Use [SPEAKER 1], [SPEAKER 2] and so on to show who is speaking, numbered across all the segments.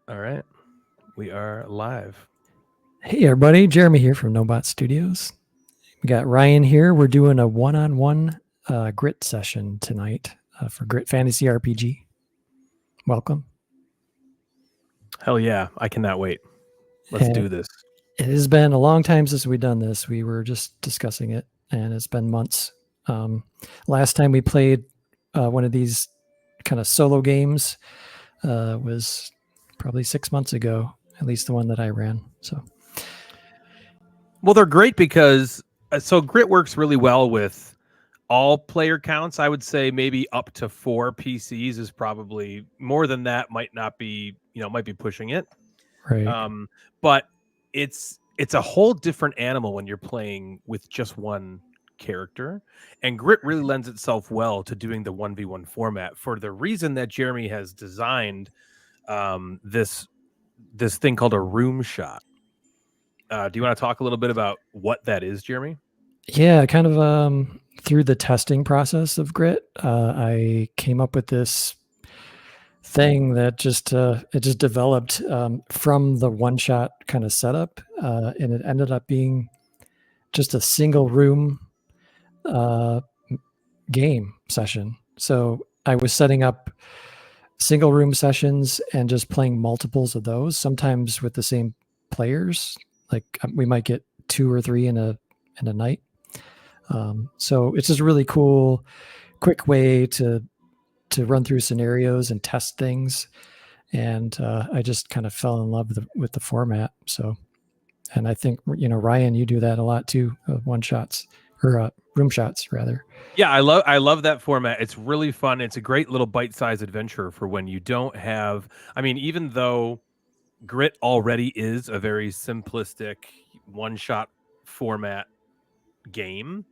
[SPEAKER 1] All right. We are live.
[SPEAKER 2] Hey everybody, Jeremy here from Nobot Studios. We got Ryan here. We're doing a one-on-one grit session tonight for Grit Fantasy RPG. Welcome.
[SPEAKER 1] Hell yeah. I cannot wait. Let's
[SPEAKER 2] And
[SPEAKER 1] do this.
[SPEAKER 2] it has been a long time since we've done this. We were just discussing it, and it's been months. Last time we played one of these kind of solo games was probably 6 months ago, at least the one that I ran. So
[SPEAKER 1] Well, they're great because Grit works really well with all player counts. I would say maybe up to 4 PCs is probably more than that. Might not be, might be pushing it.
[SPEAKER 2] right.
[SPEAKER 1] But it's a whole different animal when you're playing with just one character, and Grit really lends itself well to doing the 1v1 format for the reason that Jeremy has designed this thing called a room shot. Do you want to talk a little bit about what that is, Jeremy?
[SPEAKER 2] Yeah, kind of through the testing process of Grit, I came up with this thing that just developed from the one shot kind of setup, and it ended up being just a single room uh, game session. So I was setting up single room sessions and just playing multiples of those, sometimes with the same players. Like we might get 2 or 3 in a night. So it's just a really cool, quick way to run through scenarios and test things. And I just kind of fell in love with the format. So, and I think Ryan, you do that a lot too, one shots or room shots rather.
[SPEAKER 1] Yeah, I love that format. It's really fun. It's a great little bite-sized adventure for when you don't have. I mean, even though Grit already is a very simplistic one-shot format game,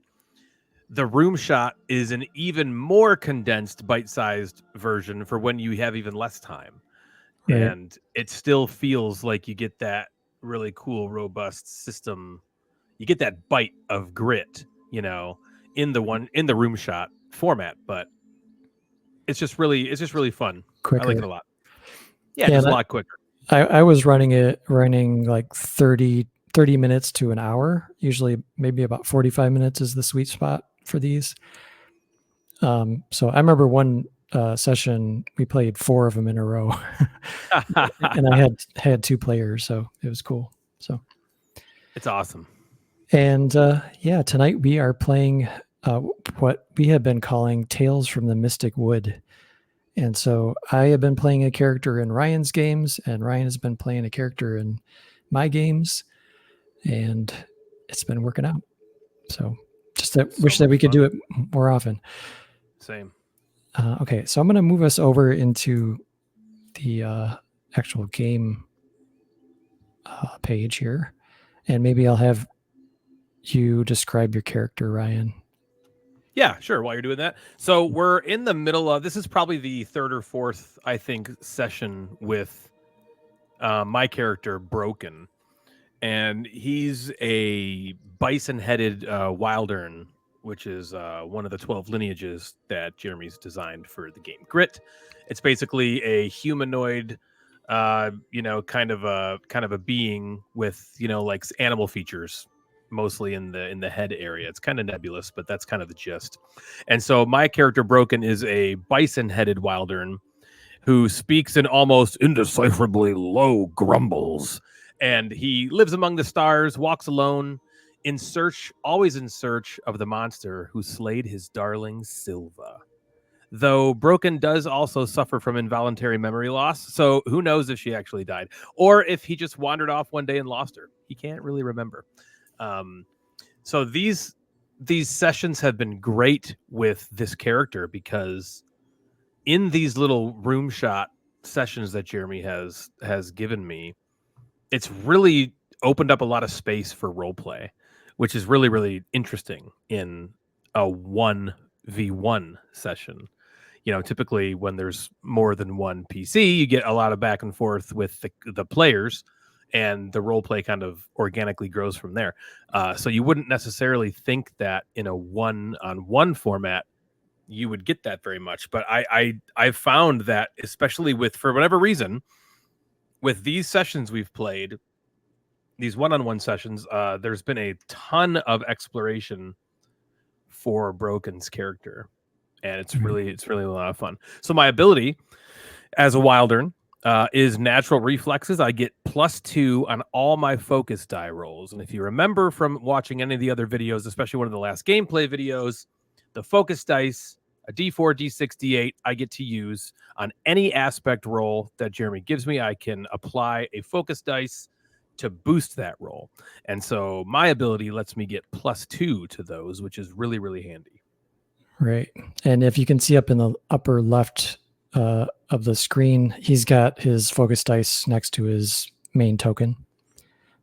[SPEAKER 1] the room shot is an even more condensed bite-sized version for when you have even less time,
[SPEAKER 2] Right.
[SPEAKER 1] and it still feels like you get that really cool robust system. You get that bite of Grit, in the room shot format, but it's just really fun. I like
[SPEAKER 2] Quicker.
[SPEAKER 1] it a lot. Yeah,
[SPEAKER 2] Yeah.
[SPEAKER 1] just a lot quicker.
[SPEAKER 2] I was running like 30 minutes to an hour, usually maybe about 45 minutes is the sweet spot for these. So I remember one session we played 4 of them in a row, and I had 2 players, so it was cool. So
[SPEAKER 1] It's awesome.
[SPEAKER 2] and yeah, tonight we are playing what we have been calling Tales from the Mystic Wood. And so I have been playing a character in Ryan's games, and Ryan has been playing a character in my games, and it's been working out. So just
[SPEAKER 1] So
[SPEAKER 2] wish that
[SPEAKER 1] much
[SPEAKER 2] we could
[SPEAKER 1] fun.
[SPEAKER 2] do it more often.
[SPEAKER 1] Same.
[SPEAKER 2] Okay, so I'm going to move us over into the actual game page here, and maybe I'll have you describe your character, Ryan.
[SPEAKER 1] Yeah, sure. While you're doing that, so we're in the middle of this is probably the third or fourth, I think, session with my character Broken, and he's a bison-headed Wildern, which is one of the 12 lineages that Jeremy's designed for the game Grit. It's basically a humanoid, kind of a being with like animal features, mostly in the head area. It's kind of nebulous, but that's kind of the gist. And so my character Broken is a bison-headed Wildern who speaks in almost indecipherably low grumbles. And he lives among the stars, walks alone, always in search of the monster who slayed his darling Silva. Though Broken does also suffer from involuntary memory loss, so who knows if she actually died or if he just wandered off one day and lost her. He can't really remember. Um, so these sessions have been great with this character because in these little room shot sessions that Jeremy has given me, it's really opened up a lot of space for role play, which is really really interesting in a 1v1 session. Typically when there's more than one PC, you get a lot of back and forth with the players, and the role play kind of organically grows from there. So you wouldn't necessarily think that in a one-on-one format you would get that very much, but I've found that, especially with, for whatever reason, with these sessions we've played, these one-on-one sessions, there's been a ton of exploration for Broken's character, and it's really a lot of fun. So my ability as a Wildern is natural reflexes. I get +2 on all my focus die rolls, and if you remember from watching any of the other videos, especially one of the last gameplay videos, the focus dice, a D4, D6, D8, I get to use on any aspect roll that Jeremy gives me. I can apply a focus dice to boost that roll. And so my ability lets me get +2 to those, which is really, really handy.
[SPEAKER 2] Right. And if you can see up in the upper left of the screen, he's got his focus dice next to his main token.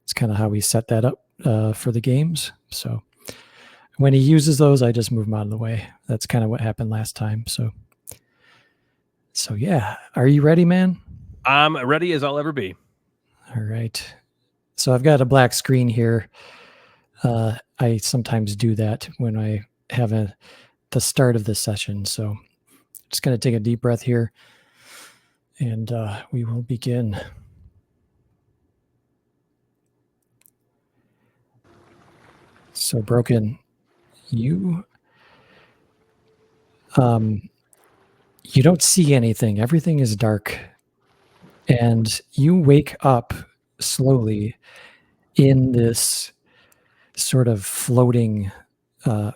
[SPEAKER 2] It's kind of how we set that up for the games. So when he uses those, I just move him out of the way. That's kind of what happened last time. So yeah. Are you ready, man?
[SPEAKER 1] I'm ready as I'll ever be.
[SPEAKER 2] All right. So I've got a black screen here. I sometimes do that when I have the start of the session. So just going to take a deep breath here, and we will begin. So Broken, you don't see anything. Everything is dark, and you wake up slowly in this sort of floating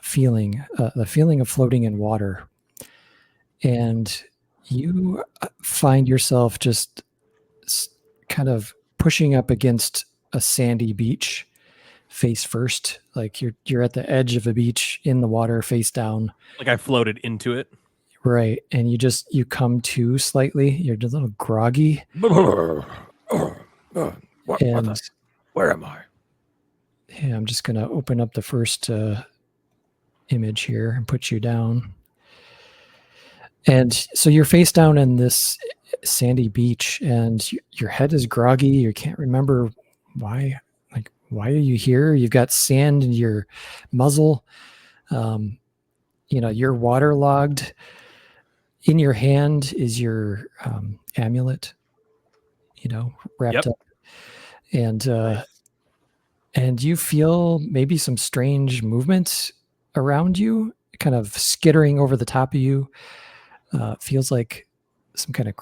[SPEAKER 2] feeling, the feeling of floating in water. And you find yourself just kind of pushing up against a sandy beach face first. Like you're at the edge of a beach in the water face down.
[SPEAKER 1] Like I floated into it.
[SPEAKER 2] Right. And you come to slightly. You're a little groggy.
[SPEAKER 1] Where am I?
[SPEAKER 2] Yeah, I'm just going to open up the first image here and put you down. And so you're face down in this sandy beach, and your head is groggy. You can't remember why. Like, why are you here? You've got sand in your muzzle. You're waterlogged. In your hand is your amulet, wrapped up. And you feel maybe some strange movements around you, kind of skittering over the top of you. Feels like some kind of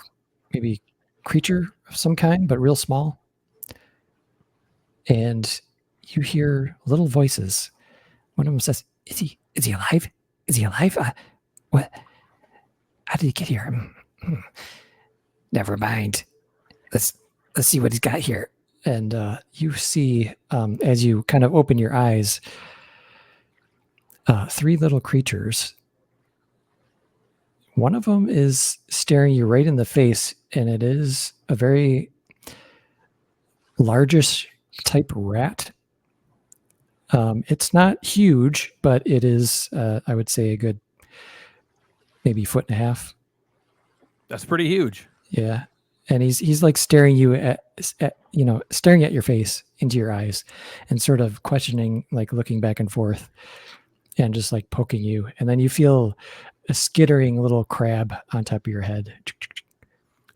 [SPEAKER 2] maybe creature of some kind, but real small. And you hear little voices. One of them says, "Is he alive? Is he alive? What? How did he get here? Never mind. Let's see what he's got here." And you see, as you kind of open your eyes, 3 little creatures. One of them is staring you right in the face, and it is a very largish type rat. It's not huge, but it is, I would say, a good maybe 1.5 feet.
[SPEAKER 1] That's pretty huge.
[SPEAKER 2] Yeah. And he's like staring you staring at your face into your eyes and sort of questioning, like looking back and forth and just like poking you. And then you feel a skittering little crab on top of your head.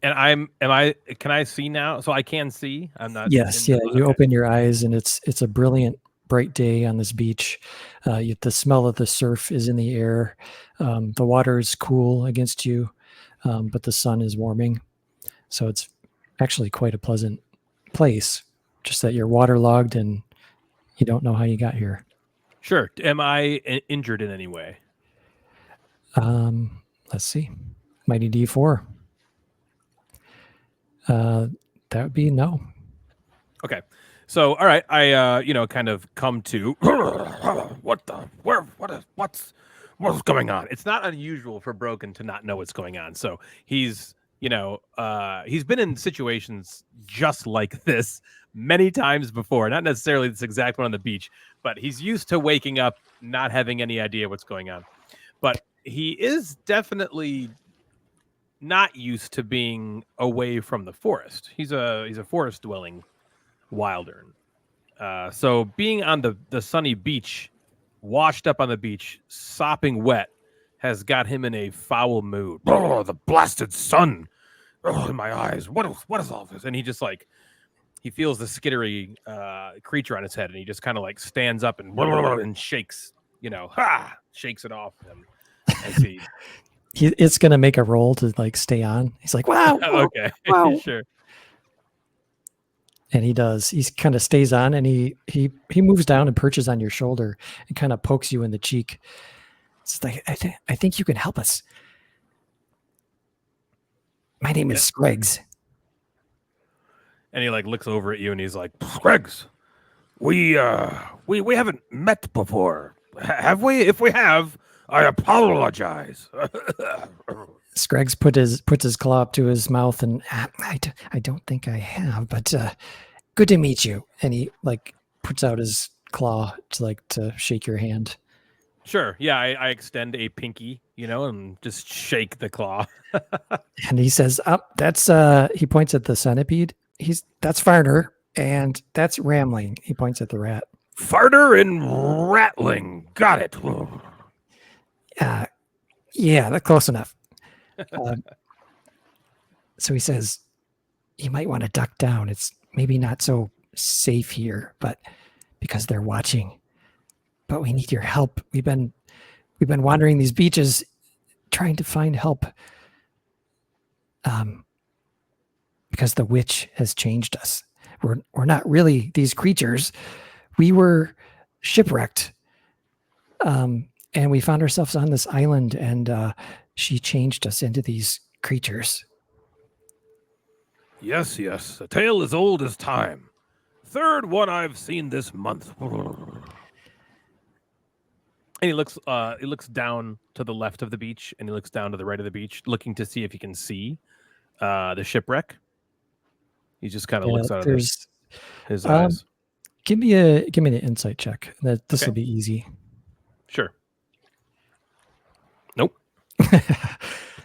[SPEAKER 1] And can I see now? So I can see. I'm not.
[SPEAKER 2] Yes. Yeah. You open your eyes, and it's a brilliant, bright day on this beach. The smell of the surf is in the air. The water is cool against you, but the sun is warming. So it's actually quite a pleasant place, just that you're waterlogged and you don't know how you got here.
[SPEAKER 1] Sure. Am I injured in any way?
[SPEAKER 2] Let's see. Mighty D4. That would be no.
[SPEAKER 1] Okay. So, all right. I, kind of come to what's going on? It's not unusual for Broken to not know what's going on. So he's been in situations just like this many times before, not necessarily this exact one on the beach, but he's used to waking up, not having any idea what's going on. But he is definitely not used to being away from the forest. He's a forest dwelling Wildern. So being on the sunny beach, washed up on the beach, sopping wet, has got him in a foul mood. Oh, the blasted sun! oh, in my eyes. What is all this? And he just like he feels the skittery creature on his head, and he just kind of like stands up and shakes, shakes it off him as he.
[SPEAKER 2] It's gonna make a roll to like stay on. He's like, wow,
[SPEAKER 1] Okay,
[SPEAKER 2] wow.
[SPEAKER 1] sure.
[SPEAKER 2] And he does. He kind of stays on, and he moves down and perches on your shoulder and kind of pokes you in the cheek. It's like, I think you can help us. My name is Scraggs.
[SPEAKER 1] And he like looks over at you and he's like, Scraggs, we haven't met before, have we? If we have, I apologize.
[SPEAKER 2] Scraggs puts his claw up to his mouth, and I don't think I have, but good to meet you. And he like puts out his claw to shake your hand.
[SPEAKER 1] Sure. Yeah, I extend a pinky, and just shake the claw.
[SPEAKER 2] And he says, that's he points at the centipede. That's Farter, and that's Ramling. He points at the rat.
[SPEAKER 1] Farter and Ratling. Got it.
[SPEAKER 2] Yeah, that's close enough. So he says, you might want to duck down. It's maybe not so safe here, but because they're watching. But we need your help. We've been wandering these beaches trying to find help. Because the witch has changed us. We're not really these creatures. We were shipwrecked. And we found ourselves on this island, and she changed us into these creatures.
[SPEAKER 1] Yes. The tale is old as time. Third one I've seen this month. And he looks down to the left of the beach, and he looks down to the right of the beach, looking to see if he can see the shipwreck. He just kind of looks out of his eyes.
[SPEAKER 2] Give me an insight check. This will be easy.
[SPEAKER 1] Sure. Nope.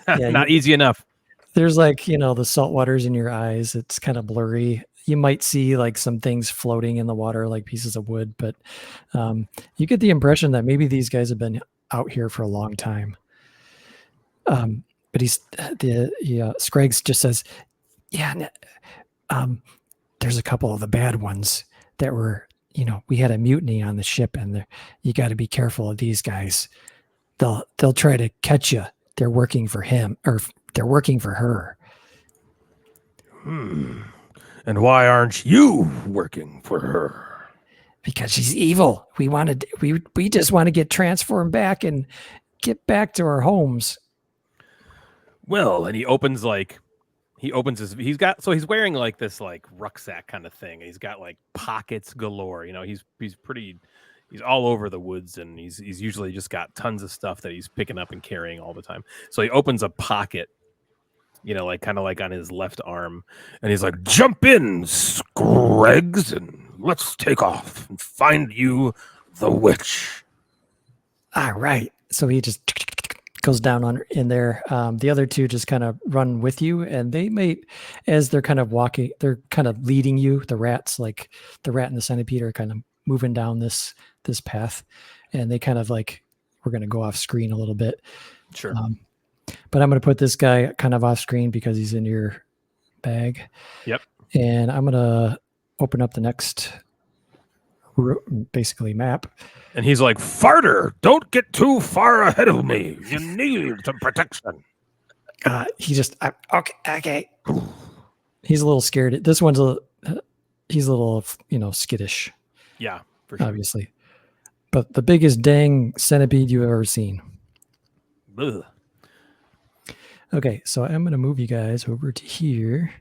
[SPEAKER 2] Yeah,
[SPEAKER 1] not easy enough.
[SPEAKER 2] There's the salt water's in your eyes. It's kind of blurry. You might see like some things floating in the water, like pieces of wood, but you get the impression that maybe these guys have been out here for a long time. But Scraggs just says, yeah, there's a couple of the bad ones that were, we had a mutiny on the ship, and you got to be careful of these guys. They'll try to catch you. They're working for him, or they're working for her.
[SPEAKER 1] And why aren't you working for her?
[SPEAKER 2] Because she's evil. We just want to get transformed back and get back to our homes.
[SPEAKER 1] Well, and he's wearing like this like rucksack kind of thing. He's got like pockets galore. He's all over the woods, and he's usually just got tons of stuff that he's picking up and carrying all the time. So he opens a pocket, like kind of like on his left arm, and he's like, "Jump in, Scraggs, and let's take off and find you the witch."
[SPEAKER 2] All right. So he just goes down in there. The other two just kind of run with you, and they might, as they're kind of walking, they're kind of leading you. The rats, like the rat and the centipede, are kind of moving down this path, and they kind of like, we're going to go off screen a little bit.
[SPEAKER 1] Sure.
[SPEAKER 2] But I'm going to put this guy kind of off screen because he's in your bag.
[SPEAKER 1] Yep.
[SPEAKER 2] And I'm going to open up the next basically map.
[SPEAKER 1] And he's like, Farter, don't get too far ahead of me. You need some protection.
[SPEAKER 2] Okay. He's a little scared. This one's he's a little, skittish.
[SPEAKER 1] Yeah, for sure.
[SPEAKER 2] Obviously. But the biggest dang centipede you've ever seen.
[SPEAKER 1] Ugh.
[SPEAKER 2] Okay, so I'm going to move you guys over to here.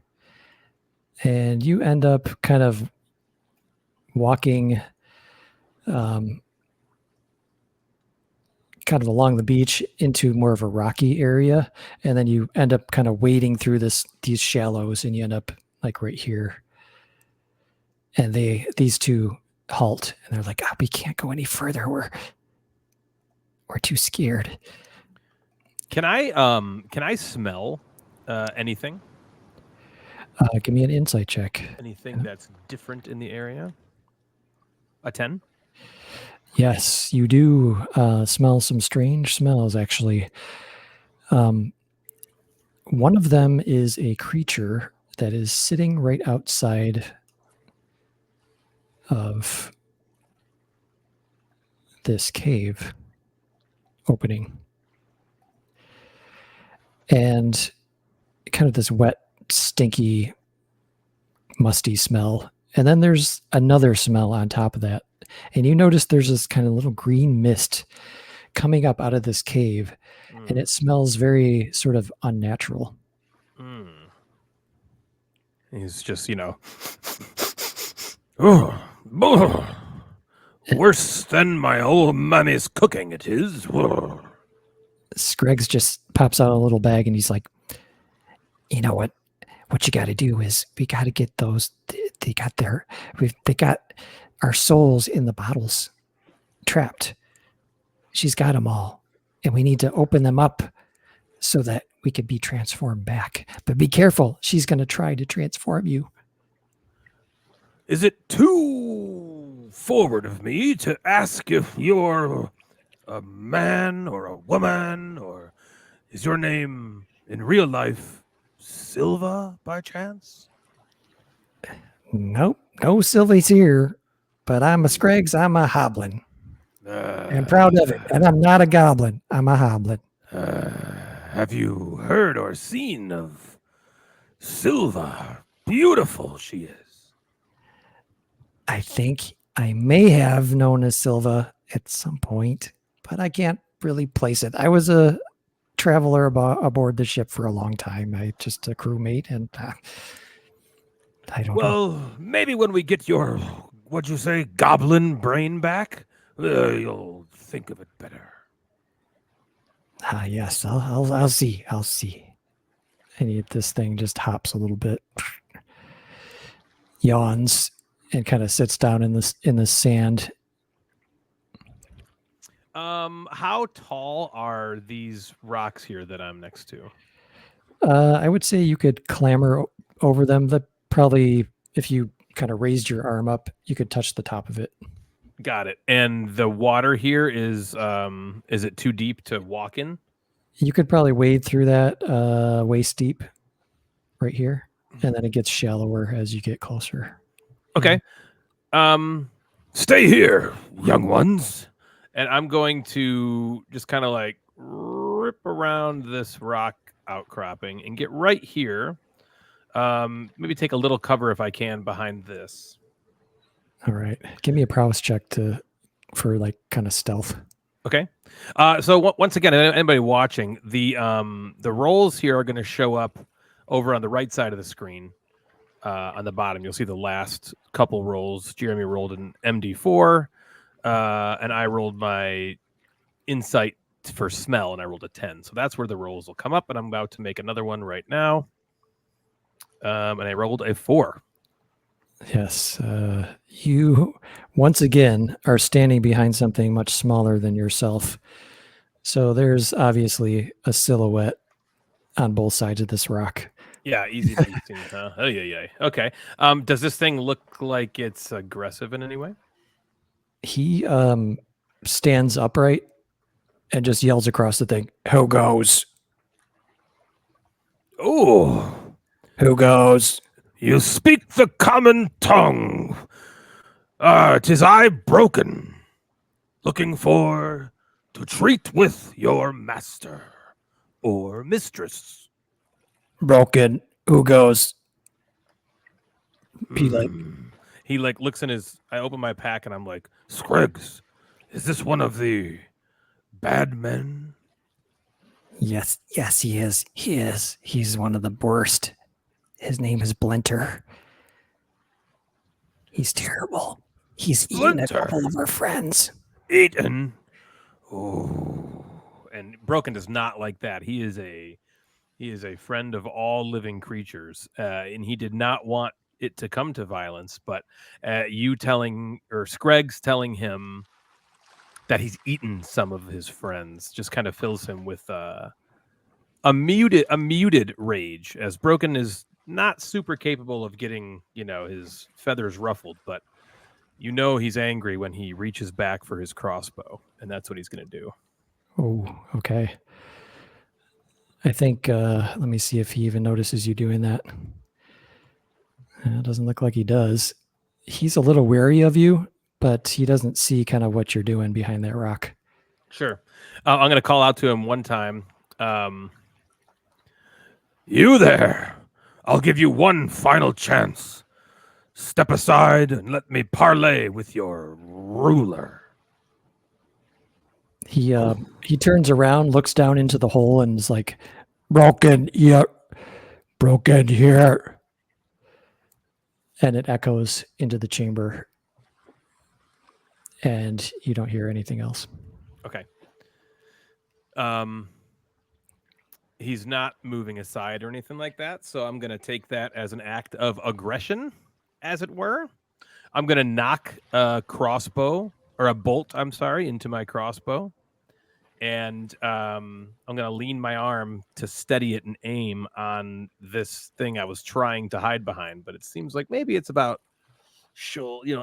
[SPEAKER 2] And you end up kind of walking kind of along the beach into more of a rocky area. And then you end up kind of wading through these shallows, and you end up like right here. And these two halt, and they're like, we can't go any further. We're too scared.
[SPEAKER 1] Can I smell anything?
[SPEAKER 2] Give me an insight check.
[SPEAKER 1] Anything that's different in the area? A 10?
[SPEAKER 2] Yes, you do smell some strange smells, actually. One of them is a creature that is sitting right outside of this cave opening. And kind of this wet, stinky, musty smell. And then there's another smell on top of that. And you notice there's this kind of little green mist coming up out of this cave. And it smells very sort of unnatural.
[SPEAKER 1] He's just, worse than my old mammy's cooking it is.
[SPEAKER 2] Scruggs just pops out a little bag and he's like, you know what you got to do is we got to get those. They got our souls in the bottles trapped. She's got them all. And we need to open them up so that we could be transformed back. But be careful. She's going to try to transform you.
[SPEAKER 1] Is it too forward of me to ask if you're a man or a woman, or is your name in real life Silva by chance?
[SPEAKER 2] Nope. No Sylvie's here. But I'm a Scruggs. I'm a hoblin. I'm proud of it. And I'm not a goblin. I'm a hoblin.
[SPEAKER 1] Have you heard or seen of Silva? Beautiful she is.
[SPEAKER 2] I think I may have known as Silva at some point, but I can't really place it. I was a traveler aboard the ship for a long time. I just a crewmate, and I don't know.
[SPEAKER 1] Well, maybe when we get your, what'd you say, goblin brain back, you'll think of it better.
[SPEAKER 2] Yes, I'll see. I'll see. And this thing just hops a little bit, yawns, and kind of sits down in the sand.
[SPEAKER 1] How tall are these rocks here that I'm next to?
[SPEAKER 2] I would say you could clamber over them. That probably, if you kind of raised your arm up, you could touch the top of it.
[SPEAKER 1] Got it. And the water here is it too deep to walk in?
[SPEAKER 2] You could probably wade through that waist deep right here, and then it gets shallower as you get closer.
[SPEAKER 1] Okay. Stay here, young ones. And I'm going to just kind of like rip around this rock outcropping and get right here. Maybe take a little cover if I can behind this.
[SPEAKER 2] All right. Give me a prowess check for like kind of stealth.
[SPEAKER 1] Okay. So once again, anybody watching, the rolls here are going to show up over on the right side of the screen. On the bottom, you'll see the last couple rolls. Jeremy rolled an MD4, and I rolled my insight for smell, and I rolled a 10. So that's where the rolls will come up, and I'm about to make another one right now. And I rolled a 4.
[SPEAKER 2] Yes. You, once again, are standing behind something much smaller than yourself. So there's obviously a silhouette on both sides of this rock.
[SPEAKER 1] Yeah, easy to be seen, huh? Oh, yeah. Okay. Does this thing look like it's aggressive in any way?
[SPEAKER 2] He stands upright and just yells across the thing, "Who goes?
[SPEAKER 1] Oh,
[SPEAKER 2] who goes?
[SPEAKER 1] You speak the common tongue. 'Tis I, Broken, looking for to treat with your master or mistress."
[SPEAKER 2] Broken, who goes?
[SPEAKER 1] He like looks in his. I open my pack and I'm like, Scruggs, is this one of the bad men?
[SPEAKER 2] Yes, he is. He is. He's one of the worst. His name is Blinter. He's terrible. He's eaten a couple of our friends.
[SPEAKER 1] Eaten? Oh. And Broken does not like that. He is a friend of all living creatures, and he did not want it to come to violence. But you telling, or Scruggs telling him that he's eaten some of his friends just kind of fills him with a muted rage, as Broken is not super capable of getting, his feathers ruffled, but he's angry when he reaches back for his crossbow, and that's what he's going to do.
[SPEAKER 2] Oh, okay. I think, let me see if he even notices you doing that. It doesn't look like he does. He's a little wary of you, but he doesn't see kind of what you're doing behind that rock.
[SPEAKER 1] Sure. I'm going to call out to him one time. You there! I'll give you one final chance. Step aside and let me parley with your ruler.
[SPEAKER 2] He turns around, looks down into the hole, and is like, "Broken here, broken here," and it echoes into the chamber, and you don't hear anything else.
[SPEAKER 1] Okay. He's not moving aside or anything like that, so I'm going to take that as an act of aggression, as it were. I'm going to knock a crossbow, or a bolt, I'm sorry, into my crossbow. And I'm going to lean my arm to steady it and aim on this thing I was trying to hide behind. But it seems like maybe it's about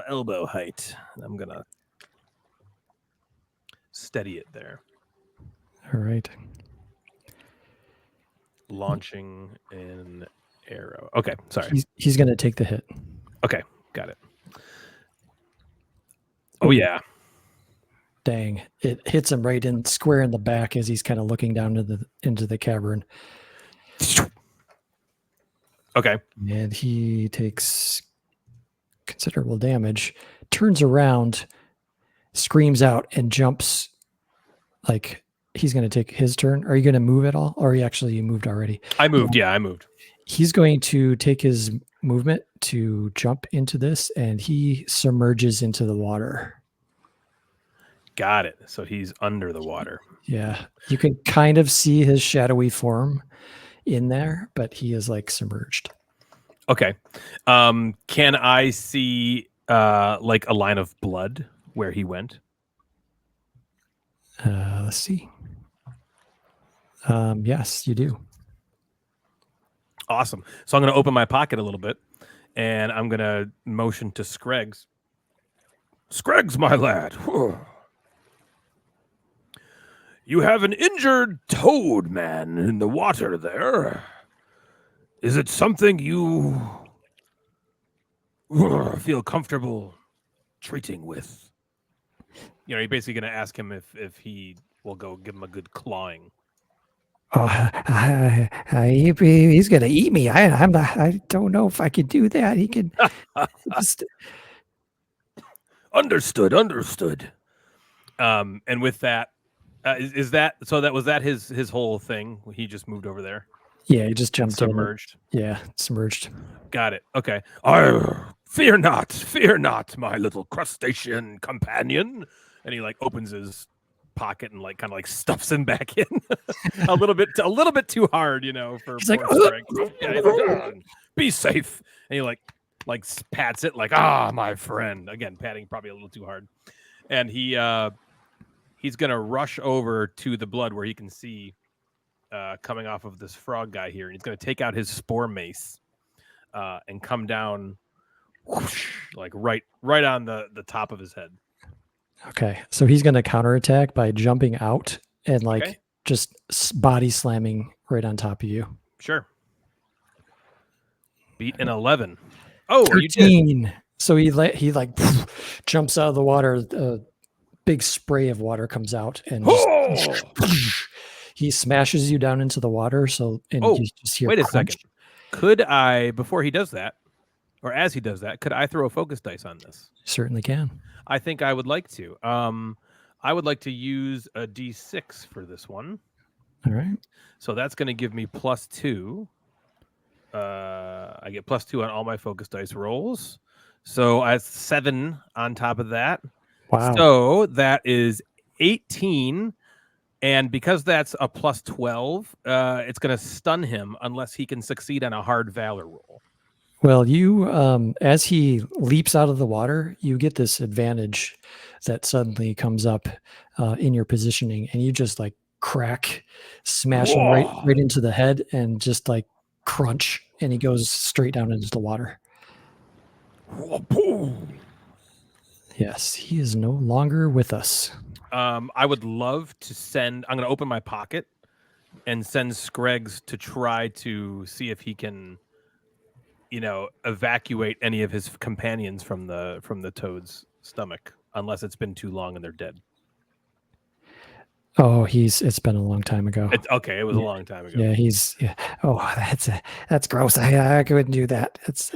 [SPEAKER 1] elbow height. I'm going to steady it there.
[SPEAKER 2] All right.
[SPEAKER 1] Launching an arrow. Okay, sorry.
[SPEAKER 2] He's going to take the hit.
[SPEAKER 1] Okay, got it. Oh, yeah.
[SPEAKER 2] Dang. It hits him right in square in the back as he's kind of looking down into the cavern.
[SPEAKER 1] Okay.
[SPEAKER 2] And he takes considerable damage, turns around, screams out, and jumps like he's going to take his turn. Are you going to move at all? Or you moved already?
[SPEAKER 1] I moved. Yeah, I moved.
[SPEAKER 2] He's going to take his movement to jump into this, and he submerges into the water.
[SPEAKER 1] Got it. So he's under the water.
[SPEAKER 2] Yeah. You can kind of see his shadowy form in there, but he is like submerged.
[SPEAKER 1] Okay. Can I see like a line of blood where he went?
[SPEAKER 2] Let's see. Yes, you do.
[SPEAKER 1] Awesome. So I'm going to open my pocket a little bit, and I'm going to motion to Scraggs. Scraggs, my lad. You have an injured toad man in the water there. Is it something you feel comfortable treating with? You're basically going to ask him if he will go give him a good clawing.
[SPEAKER 2] Oh, he's going to eat me. I don't know if I could do that. He could.
[SPEAKER 1] Understood. And with that, is that so? That was that his whole thing. He just moved over there.
[SPEAKER 2] Yeah, he just jumped
[SPEAKER 1] submerged.
[SPEAKER 2] Yeah, submerged.
[SPEAKER 1] Got it. Okay. Fear not, my little crustacean companion. And he like opens his pocket and like kind of like stuffs him back in a little bit too hard, for.
[SPEAKER 2] He's like,
[SPEAKER 1] be safe. And he like pats it like, my friend. Again, patting probably a little too hard. And he's gonna rush over to the blood where he can see coming off of this frog guy here, and he's gonna take out his spore mace and come down whoosh, like right on the top of his head.
[SPEAKER 2] Okay, so he's gonna counterattack by jumping out and just body slamming right on top of you.
[SPEAKER 1] Sure. Beat an 11. Oh,
[SPEAKER 2] 13. So he jumps out of the water. A big spray of water comes out, and he smashes you down into the water. You just hear
[SPEAKER 1] wait a
[SPEAKER 2] crunch.
[SPEAKER 1] second. Could I, before he does that, or as he does that, could I throw a focus dice on this?
[SPEAKER 2] Certainly can.
[SPEAKER 1] I think I would like to. I would like to use a D6 for this one.
[SPEAKER 2] All right.
[SPEAKER 1] So that's going to give me +2. I get +2 on all my focus dice rolls. So I have 7 on top of that.
[SPEAKER 2] Wow.
[SPEAKER 1] So that is 18. And because that's a +12, it's going to stun him unless he can succeed on a hard valor roll.
[SPEAKER 2] Well, you, as he leaps out of the water, you get this advantage that suddenly comes up in your positioning, and you just like smash him right into the head, and just like crunch, and he goes straight down into the water. Yes, he is no longer with us.
[SPEAKER 1] I would love to send. I'm going to open my pocket and sends Screggs to try to see if he can, evacuate any of his companions from the toad's stomach, unless it's been too long and they're dead.
[SPEAKER 2] Oh, it's been a long time ago.
[SPEAKER 1] It was a long time ago.
[SPEAKER 2] Yeah. Oh, that's gross. I couldn't do that. It's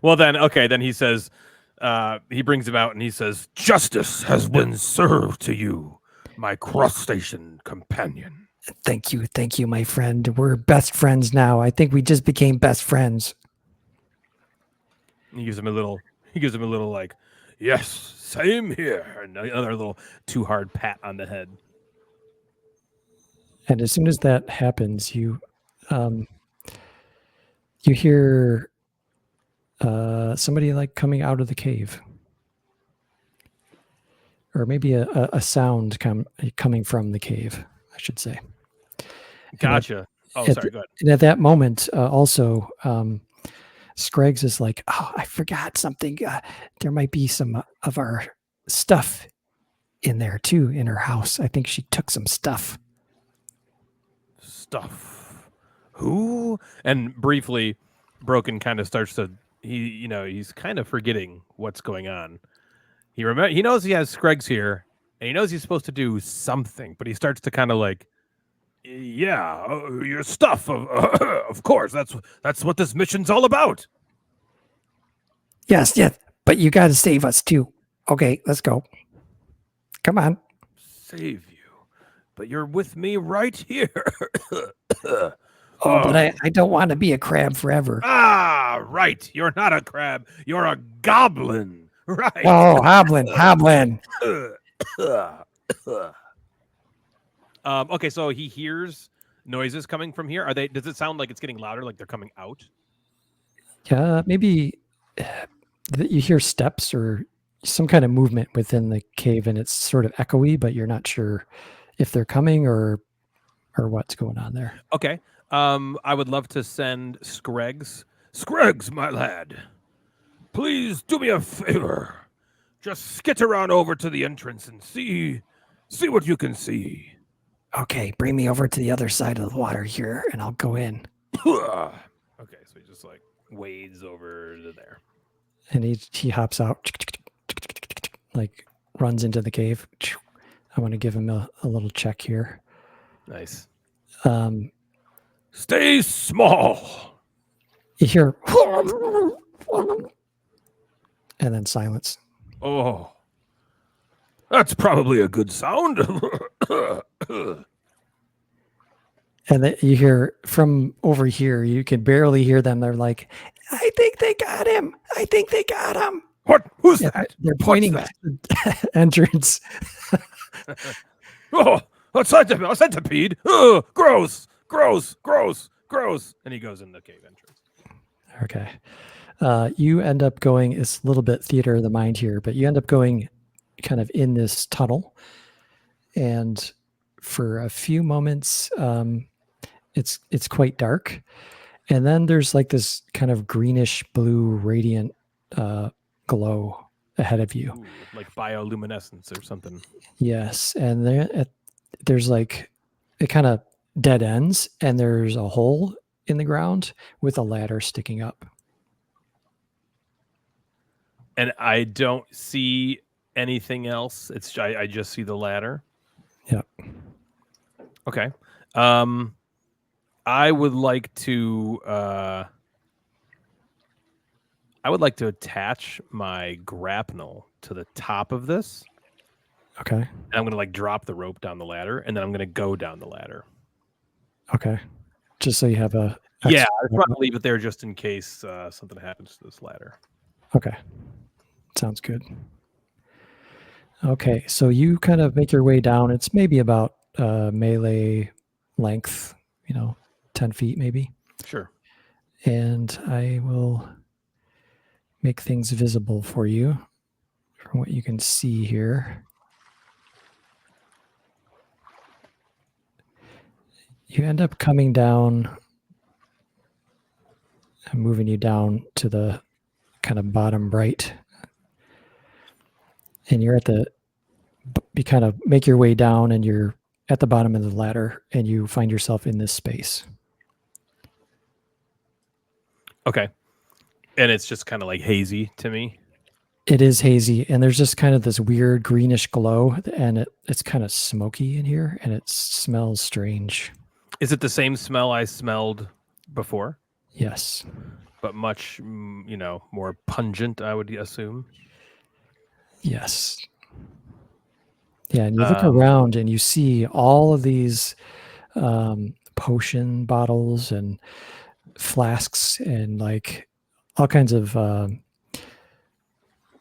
[SPEAKER 1] well then he says, he brings him out and he says, "Justice has been served to you, my crustacean companion."
[SPEAKER 2] Thank you, my friend. We're best friends now. I think we just became best friends.
[SPEAKER 1] He gives him a little like, "Yes, same here," and another little too hard pat on the head.
[SPEAKER 2] And as soon as that happens, you hear somebody like coming out of the cave, or maybe a sound coming from the cave, I should say.
[SPEAKER 1] Gotcha. Sorry, go ahead.
[SPEAKER 2] And at that moment, also, Screggs is like, "Oh, I forgot something. There might be some of our stuff in there too, in her house. I think she took some stuff."
[SPEAKER 1] Stuff. Who? And briefly, Broken kind of starts to, he's kind of forgetting what's going on. He knows he has Screggs here, and he knows he's supposed to do something, but he starts to kind of like, "Yeah, your stuff. Of course, that's what this mission's all about."
[SPEAKER 2] Yes, but you got to save us too. Okay, let's go. Come on.
[SPEAKER 1] Save you, but you're with me right here.
[SPEAKER 2] But I don't want to be a crab forever.
[SPEAKER 1] Ah, right. You're not a crab. You're a goblin. Right.
[SPEAKER 2] Oh, Hoblin.
[SPEAKER 1] Okay, so he hears noises coming from here. Does it sound like it's getting louder, like they're coming out?
[SPEAKER 2] Yeah, maybe you hear steps or some kind of movement within the cave, and it's sort of echoey, but you're not sure if they're coming or what's going on there.
[SPEAKER 1] Okay. I would love to send Screggs. Screggs, my lad, please do me a favor. Just skitter on over to the entrance and see what you can see.
[SPEAKER 2] Okay, bring me over to the other side of the water here, and I'll go in.
[SPEAKER 1] Okay, so he just like wades over to there.
[SPEAKER 2] And he hops out, like runs into the cave. I want to give him a little check here.
[SPEAKER 1] Nice.
[SPEAKER 3] Stay small.
[SPEAKER 2] You hear, and then silence.
[SPEAKER 3] Oh, that's probably a good sound.
[SPEAKER 2] And then you hear from over here, you can barely hear them. They're like, "I think they got him. I think they got him."
[SPEAKER 3] What? Who's that?
[SPEAKER 2] They're pointing
[SPEAKER 3] What's
[SPEAKER 2] to the entrance.
[SPEAKER 3] Oh, a centipede. Oh, gross.
[SPEAKER 1] And he goes in the cave entrance.
[SPEAKER 2] Okay. You end up going, it's a little bit theater of the mind here, but you end up going kind of in this tunnel. And for a few moments, it's quite dark. And then there's like this kind of greenish blue radiant glow ahead of you.
[SPEAKER 1] Ooh, like bioluminescence or something.
[SPEAKER 2] Yes. And there's like, it kind of dead ends, and there's a hole in the ground with a ladder sticking up.
[SPEAKER 1] And I don't see anything else. I just see the ladder.
[SPEAKER 2] Yep.
[SPEAKER 1] Okay. I would like to attach my grapnel to the top of this.
[SPEAKER 2] Okay.
[SPEAKER 1] And I'm going to like drop the rope down the ladder, and then I'm going to go down the ladder.
[SPEAKER 2] Okay. Just so you have a...
[SPEAKER 1] Yeah, I'd probably leave it there just in case something happens to this ladder.
[SPEAKER 2] Okay. Sounds good. Okay, so you kind of make your way down. It's maybe about melee length, 10 feet maybe.
[SPEAKER 1] Sure.
[SPEAKER 2] And I will make things visible for you from what you can see here. You end up coming down and moving you down to the kind of bottom right. And you're you kind of make your way down, and you're at the bottom of the ladder, and you find yourself in this space.
[SPEAKER 1] Okay. And it's just kind of like hazy to me.
[SPEAKER 2] It is hazy, and there's just kind of this weird greenish glow, and it's kind of smoky in here, and it smells strange.
[SPEAKER 1] Is it the same smell I smelled before,
[SPEAKER 2] Yes.
[SPEAKER 1] but much, more pungent, I would assume?
[SPEAKER 2] Yes. Yeah, and you look around and you see all of these potion bottles and flasks and like all kinds of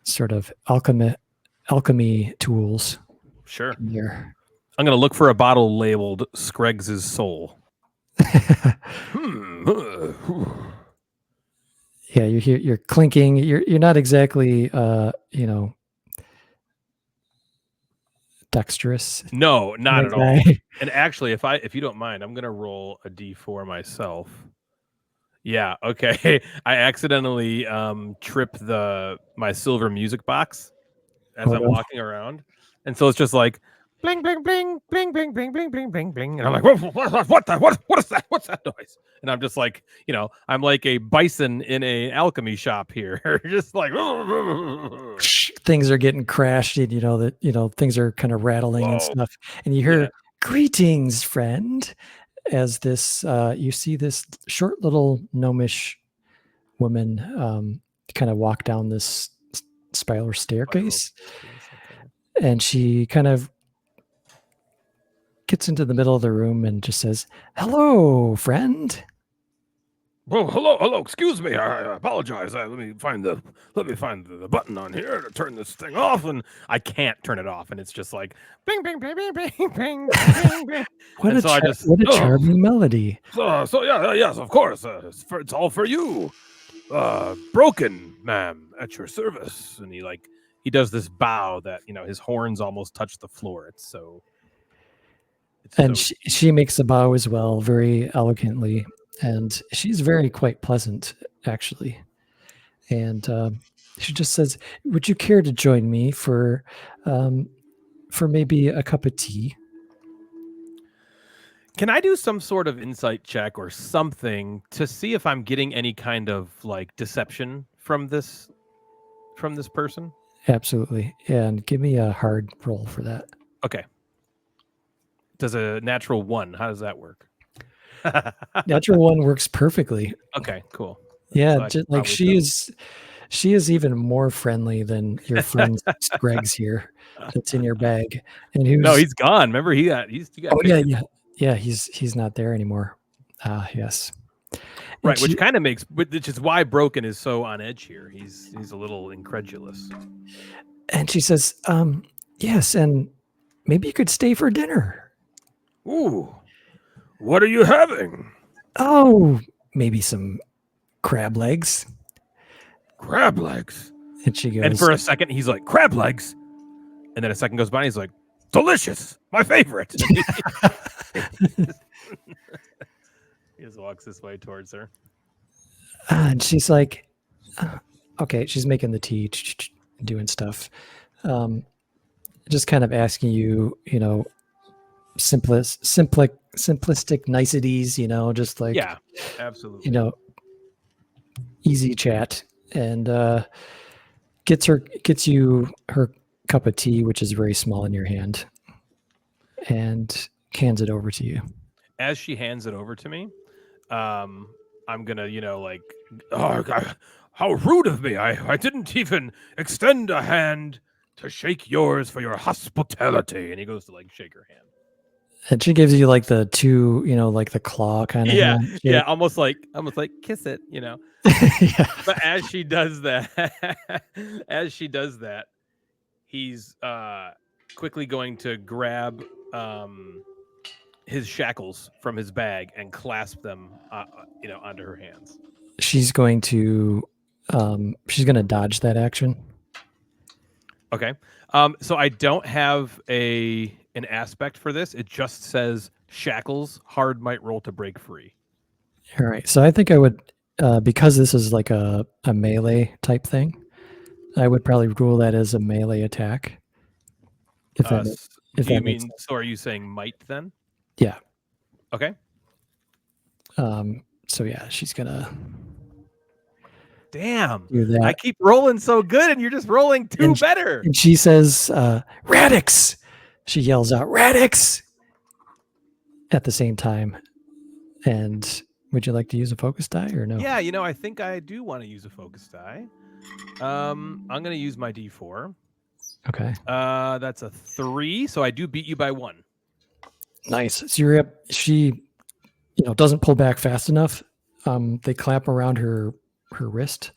[SPEAKER 2] sort of alchemy tools
[SPEAKER 1] Sure.
[SPEAKER 2] in here.
[SPEAKER 1] I'm going to look for a bottle labeled Scruggs' Soul.
[SPEAKER 2] Yeah, you're clinking. You're not exactly dexterous.
[SPEAKER 1] No, not at all.
[SPEAKER 2] guy.
[SPEAKER 1] And actually, if you don't mind, I'm going to roll a d4 myself. Yeah, okay. I accidentally trip my silver music box as I'm walking around. And so it's just like bling, bling, bling, bling, bling, bling, bling, bling, bling, bling. And I'm like, what is that? What's that noise? And I'm just like, I'm like a bison in a alchemy shop here. Just like
[SPEAKER 2] things are getting crashed, and things are kind of rattling and stuff. And you hear, "Greetings, friend," as this you see this short little gnomish woman kind of walk down this spiral staircase. And she kind of gets into the middle of the room and just says, "Hello, friend."
[SPEAKER 3] Oh, hello. Excuse me. I apologize. Let me find the button on here to turn this thing off, and
[SPEAKER 1] I can't turn it off, and it's just like bing, bing, bing, bing, bing, bing, bing, bing.
[SPEAKER 2] What a charming melody.
[SPEAKER 3] So yes, of course. It's all for you. Broken, ma'am, at your service.
[SPEAKER 1] And he does this bow that his horns almost touch the floor.
[SPEAKER 2] She makes a bow as well, very elegantly, and she's very quite pleasant, actually. And she just says, "Would you care to join me for maybe a cup of tea?"
[SPEAKER 1] Can I do some sort of insight check or something to see if I'm getting any kind of like deception from this person?
[SPEAKER 2] Absolutely. And give me a hard roll for that.
[SPEAKER 1] Okay. Does a natural 1? How does that work?
[SPEAKER 2] Natural 1 works perfectly.
[SPEAKER 1] Okay, cool.
[SPEAKER 2] Yeah, so like she is even more friendly than your friend Greg's here. That's in your bag. And
[SPEAKER 1] he's gone. Remember he got
[SPEAKER 2] Oh yeah, he's not there anymore. Yes.
[SPEAKER 1] Right, which is why Broken is so on edge here. He's a little incredulous.
[SPEAKER 2] And she says, "Yes, and maybe you could stay for dinner."
[SPEAKER 3] Ooh, what are you having?
[SPEAKER 2] Oh, maybe some crab legs.
[SPEAKER 3] Crab legs?
[SPEAKER 2] And she goes,
[SPEAKER 1] and for a second, he's like, crab legs? And then a second goes by, and he's like, delicious, my favorite. He just walks this way towards her.
[SPEAKER 2] And she's like, okay, she's making the tea, doing stuff. Just kind of asking you, simplistic niceties, just like,
[SPEAKER 1] yeah, absolutely,
[SPEAKER 2] easy chat, and gets you her cup of tea, which is very small in your hand, and hands it over to you.
[SPEAKER 1] As she hands it over to me, I'm gonna,
[SPEAKER 3] oh, God, how rude of me! I didn't even extend a hand to shake yours for your hospitality.
[SPEAKER 1] And he goes to shake her hand.
[SPEAKER 2] And she gives you like the two, like the claw kind of.
[SPEAKER 1] Yeah, almost like kiss it, Yeah. But as she does that, he's quickly going to grab his shackles from his bag and clasp them, onto her hands.
[SPEAKER 2] She's going to dodge that action.
[SPEAKER 1] Okay. So I don't have an aspect for this. It just says shackles, hard might roll to break free.
[SPEAKER 2] All right. So I think I would, because this is like a melee type thing, I would probably rule that as a melee attack. If
[SPEAKER 1] Do you
[SPEAKER 2] that makes
[SPEAKER 1] mean, so are you saying might then?
[SPEAKER 2] Yeah.
[SPEAKER 1] Okay.
[SPEAKER 2] So yeah, she's gonna
[SPEAKER 1] Damn.
[SPEAKER 2] do that.
[SPEAKER 1] I keep rolling so good and you're just rolling two
[SPEAKER 2] And sh-
[SPEAKER 1] better.
[SPEAKER 2] And she says, Radix! She yells out, Radix! At the same time. And would you like to use a focus die or no?
[SPEAKER 1] Yeah, I think I do want to use a focus die. I'm going to use my D4.
[SPEAKER 2] Okay.
[SPEAKER 1] That's a 3, so I do beat you by 1.
[SPEAKER 2] Nice. So you're up. She, doesn't pull back fast enough. They clap around her wrist.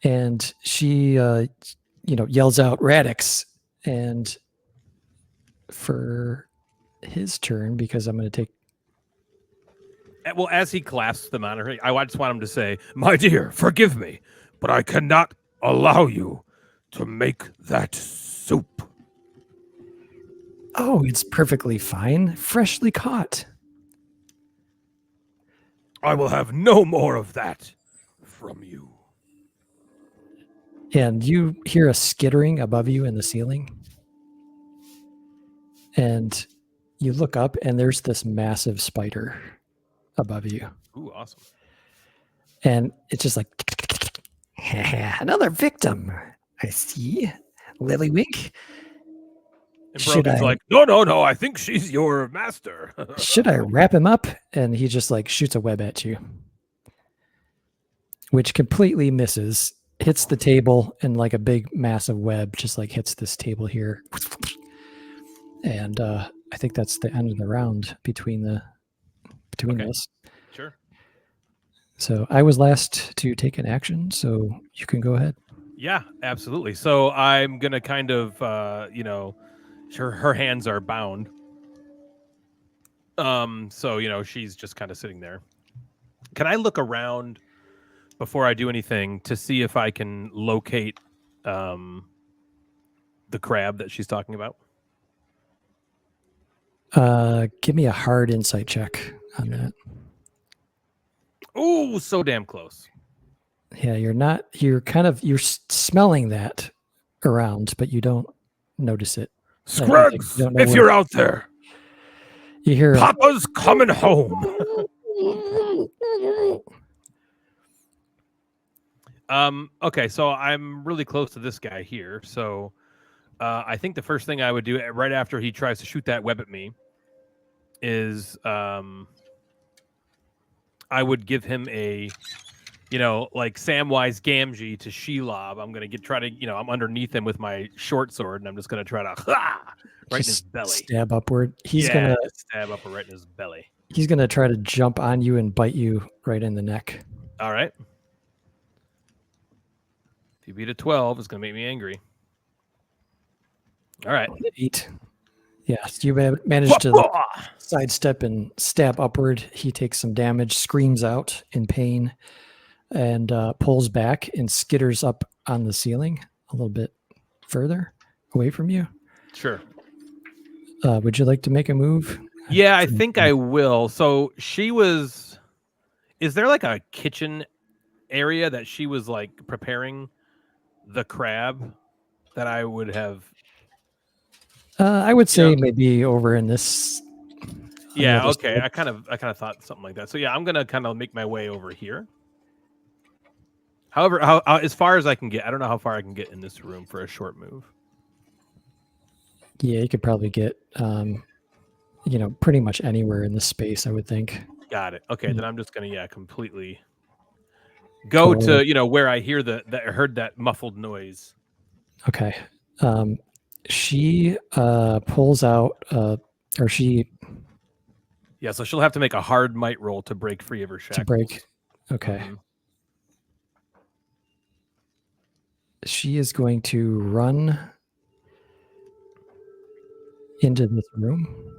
[SPEAKER 2] And she, yells out Radix. And for his turn, because I'm going to take.
[SPEAKER 1] Well, as he clasps them on her, I just want him to say,
[SPEAKER 3] My dear, forgive me, but I cannot allow you to make that soup.
[SPEAKER 2] Oh, it's perfectly fine. Freshly caught.
[SPEAKER 3] I will have no more of that from you.
[SPEAKER 2] And you hear a skittering above you in the ceiling. And you look up, and there's this massive spider above you.
[SPEAKER 1] ooh, awesome.
[SPEAKER 2] And it's just like, another victim. I see. Lillywink.
[SPEAKER 3] And
[SPEAKER 2] Should
[SPEAKER 3] Brogan's
[SPEAKER 2] I-
[SPEAKER 3] like, no, I think she's your master.
[SPEAKER 2] Should I wrap him up? And he just like shoots a web at you, which completely misses, hits the table, and like a big massive web just like hits this table here. And I think that's the end of the round between
[SPEAKER 1] Okay.
[SPEAKER 2] us.
[SPEAKER 1] Sure.
[SPEAKER 2] So I was last to take an action, so you can go ahead.
[SPEAKER 1] Yeah, absolutely. So I'm going to kind of, her hands are bound. So, she's just kind of sitting there. Can I look around before I do anything to see if I can locate the crab that she's talking about?
[SPEAKER 2] Give me a hard insight check on that.
[SPEAKER 1] Oh, so damn close.
[SPEAKER 2] Yeah, you're smelling that around, but you don't notice it.
[SPEAKER 3] Scruggs,
[SPEAKER 2] You don't know
[SPEAKER 3] if
[SPEAKER 2] where-
[SPEAKER 3] you're out there,
[SPEAKER 2] You hear
[SPEAKER 3] Papa's coming home.
[SPEAKER 1] Okay, so I'm really close to this guy here. So I think the first thing I would do right after he tries to shoot that web at me is I would give him a, like Samwise Gamgee to Shelob. I'm gonna I'm underneath him with my short sword, and I'm just gonna try to right in his
[SPEAKER 2] just
[SPEAKER 1] belly.
[SPEAKER 2] stab upward. He's
[SPEAKER 1] Yeah,
[SPEAKER 2] gonna
[SPEAKER 1] just stab up right in his belly.
[SPEAKER 2] he's gonna try to jump on you and bite you right in the neck.
[SPEAKER 1] All right. If you beat a 12, it's gonna make me angry. All right.
[SPEAKER 2] 8. Yes, you managed to sidestep and stab upward. He takes some damage, screams out in pain, and pulls back and skitters up on the ceiling a little bit further away from you.
[SPEAKER 1] Sure.
[SPEAKER 2] Would you like to make a move?
[SPEAKER 1] Yeah, I think I will. So is there like a kitchen area that she was like preparing the crab that I would have?
[SPEAKER 2] I would say
[SPEAKER 1] Yeah.
[SPEAKER 2] maybe over in this.
[SPEAKER 1] Yeah,
[SPEAKER 2] other
[SPEAKER 1] okay.
[SPEAKER 2] side.
[SPEAKER 1] I kind of thought something like that. So yeah, I'm gonna kind of make my way over here. However, as far as I can get, I don't know how far I can get in this room for a short move.
[SPEAKER 2] Yeah, you could probably get, pretty much anywhere in this space, I would think.
[SPEAKER 1] Got it. Okay,
[SPEAKER 2] Mm.
[SPEAKER 1] then I'm just gonna completely go
[SPEAKER 2] Totally.
[SPEAKER 1] to where I hear I heard that muffled noise.
[SPEAKER 2] Okay. She pulls out, or she
[SPEAKER 1] Yeah, so she'll have to make a hard might roll to break free of her shackles.
[SPEAKER 2] to break. Okay.
[SPEAKER 1] Mhm.
[SPEAKER 2] She is going to run into this room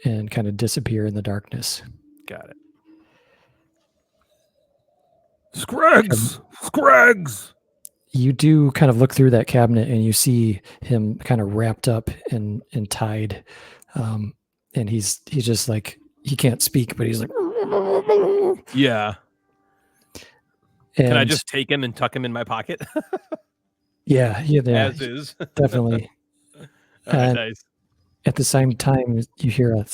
[SPEAKER 2] and kind of disappear in the darkness.
[SPEAKER 1] Got it.
[SPEAKER 3] Scruggs.
[SPEAKER 2] You do kind of look through that cabinet and you see him kind of wrapped up and tied. And he's just like, he can't speak, but he's like,
[SPEAKER 1] Yeah. Can I
[SPEAKER 2] and
[SPEAKER 1] just take him and tuck him in my pocket
[SPEAKER 2] yeah,
[SPEAKER 1] as is?
[SPEAKER 2] definitely. And
[SPEAKER 1] Nice.
[SPEAKER 2] at the same time, you hear a.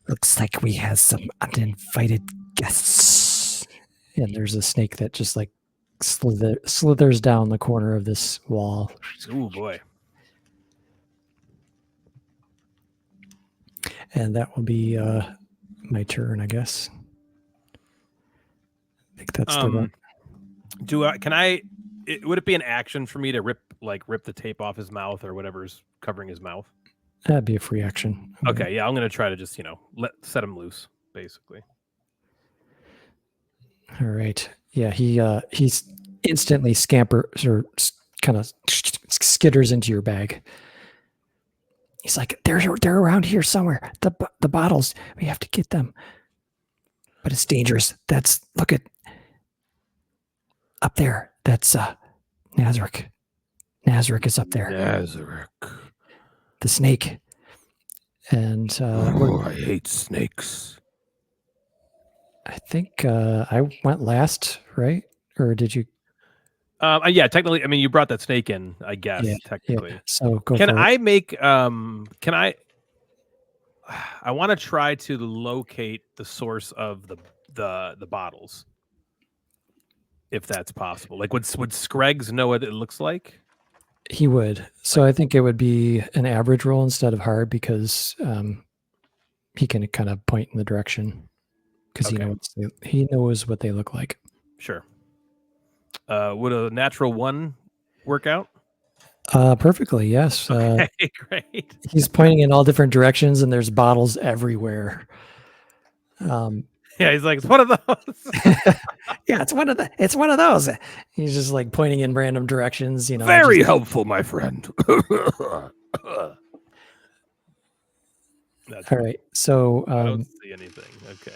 [SPEAKER 2] Looks like we have some uninvited guests. And there's a snake that just like slithers down the corner of this wall.
[SPEAKER 1] Oh boy.
[SPEAKER 2] And that will be my turn, I guess. I think that's the one.
[SPEAKER 1] Would it be an action for me to rip the tape off his mouth or whatever's covering his mouth?
[SPEAKER 2] That'd be a free action.
[SPEAKER 1] Okay, yeah, I'm gonna try to just set him loose, basically.
[SPEAKER 2] All right. Yeah, he's instantly scampers or kind of skitters into your bag. He's like, they're around here somewhere. The bottles, we have to get them. But it's dangerous. Look at up there. That's Nazarick. Nazarick is up there.
[SPEAKER 3] Nazarick.
[SPEAKER 2] The snake. And
[SPEAKER 3] I hate snakes.
[SPEAKER 2] I think I went last, right? Or did you?
[SPEAKER 1] Yeah, technically. I mean, you brought that snake in, I guess.
[SPEAKER 2] Yeah,
[SPEAKER 1] technically.
[SPEAKER 2] Yeah. So go.
[SPEAKER 1] Can
[SPEAKER 2] for
[SPEAKER 1] I
[SPEAKER 2] it.
[SPEAKER 1] make? Can I? I want to try to locate the source of the bottles, if that's possible. Like, would Scruggs know what it looks like?
[SPEAKER 2] He would. So I think it would be an average roll instead of hard because he can kind of point in the direction because
[SPEAKER 1] Okay.
[SPEAKER 2] he knows what they look like.
[SPEAKER 1] Sure. Would a natural 1 work out?
[SPEAKER 2] Perfectly, yes.
[SPEAKER 1] Okay, great.
[SPEAKER 2] He's pointing in all different directions and there's bottles everywhere.
[SPEAKER 1] Yeah, he's like, it's one of those.
[SPEAKER 2] Yeah, it's one of those. He's just like pointing in random directions,
[SPEAKER 3] Very helpful, my friend.
[SPEAKER 1] That's
[SPEAKER 2] All right. So
[SPEAKER 1] I don't see anything. Okay.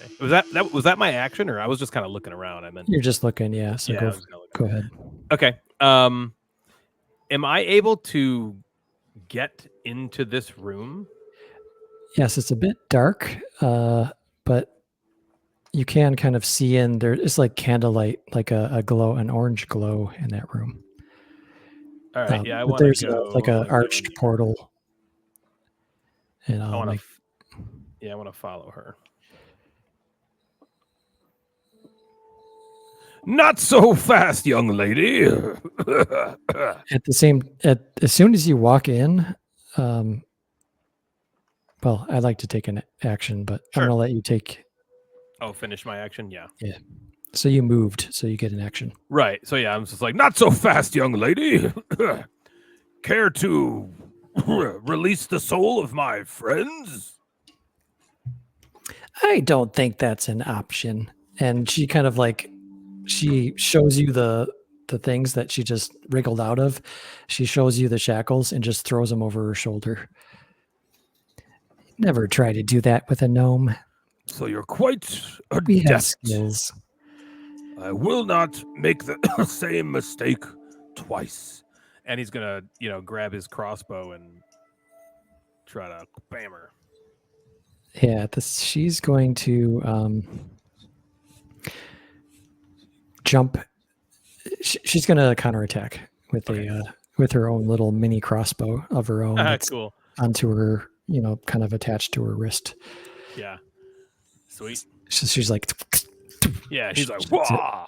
[SPEAKER 1] Was that my action, or I was just kind of looking around? I meant
[SPEAKER 2] you're just looking, yeah. So
[SPEAKER 1] yeah, I was kinda looking.
[SPEAKER 2] go ahead.
[SPEAKER 1] Okay. Am I able to get into this room?
[SPEAKER 2] Yes, it's a bit dark, but you can kind of see in there. It's like candlelight, like a glow, an orange glow in that room.
[SPEAKER 1] All right. Yeah, I
[SPEAKER 2] but
[SPEAKER 1] want to
[SPEAKER 2] there's
[SPEAKER 1] go.
[SPEAKER 2] like a arched portal. And
[SPEAKER 1] I want
[SPEAKER 2] like,
[SPEAKER 1] to. Yeah, I want to follow her.
[SPEAKER 3] Not so fast, young lady.
[SPEAKER 2] as soon as you walk in, well, I'd like to take an action, but
[SPEAKER 1] Sure.
[SPEAKER 2] I'm gonna let you take.
[SPEAKER 1] Oh, finish my action. Yeah.
[SPEAKER 2] So you moved, so you get an action.
[SPEAKER 1] Right. So yeah, I'm just like,
[SPEAKER 3] Not so fast, young lady. Care to release the soul of my friends?
[SPEAKER 2] I don't think that's an option. And she kind of like, she shows you the things that she just wriggled out of. She shows you the shackles and just throws them over her shoulder. Never try to do that with a gnome.
[SPEAKER 3] So you're quite
[SPEAKER 2] We have
[SPEAKER 3] adept.
[SPEAKER 2] skills.
[SPEAKER 3] I will not make the same mistake twice.
[SPEAKER 1] and he's gonna, grab his crossbow and try to bam her.
[SPEAKER 2] Yeah, she's going to jump. She's going to counterattack with with her own little mini crossbow of her own. That's
[SPEAKER 1] Cool.
[SPEAKER 2] onto her, kind of attached to her wrist.
[SPEAKER 1] Yeah. Sweet.
[SPEAKER 2] So she's like,
[SPEAKER 1] Yeah, he's like,
[SPEAKER 2] That's it.
[SPEAKER 1] wah!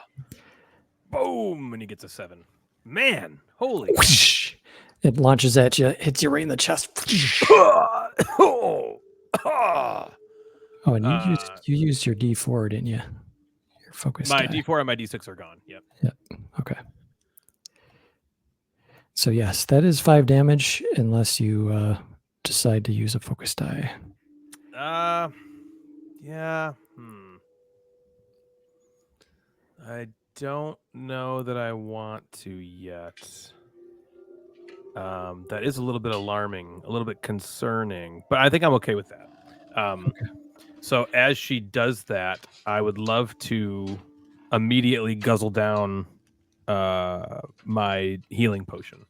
[SPEAKER 1] Boom, and he gets a 7. Man, holy.
[SPEAKER 2] whoosh. It launches at you, hits you right in the chest. Oh, and you used your D4, didn't you? Your focus.
[SPEAKER 1] My
[SPEAKER 2] die.
[SPEAKER 1] D4 and my D6 are gone. Yep.
[SPEAKER 2] Okay. So yes, that is 5 damage unless you decide to use a focus die.
[SPEAKER 1] Yeah. I don't know that I want to yet. That is a little bit alarming, a little bit concerning, but I think I'm okay with that.
[SPEAKER 2] Okay.
[SPEAKER 1] So as she does that, I would love to immediately guzzle down my healing potion.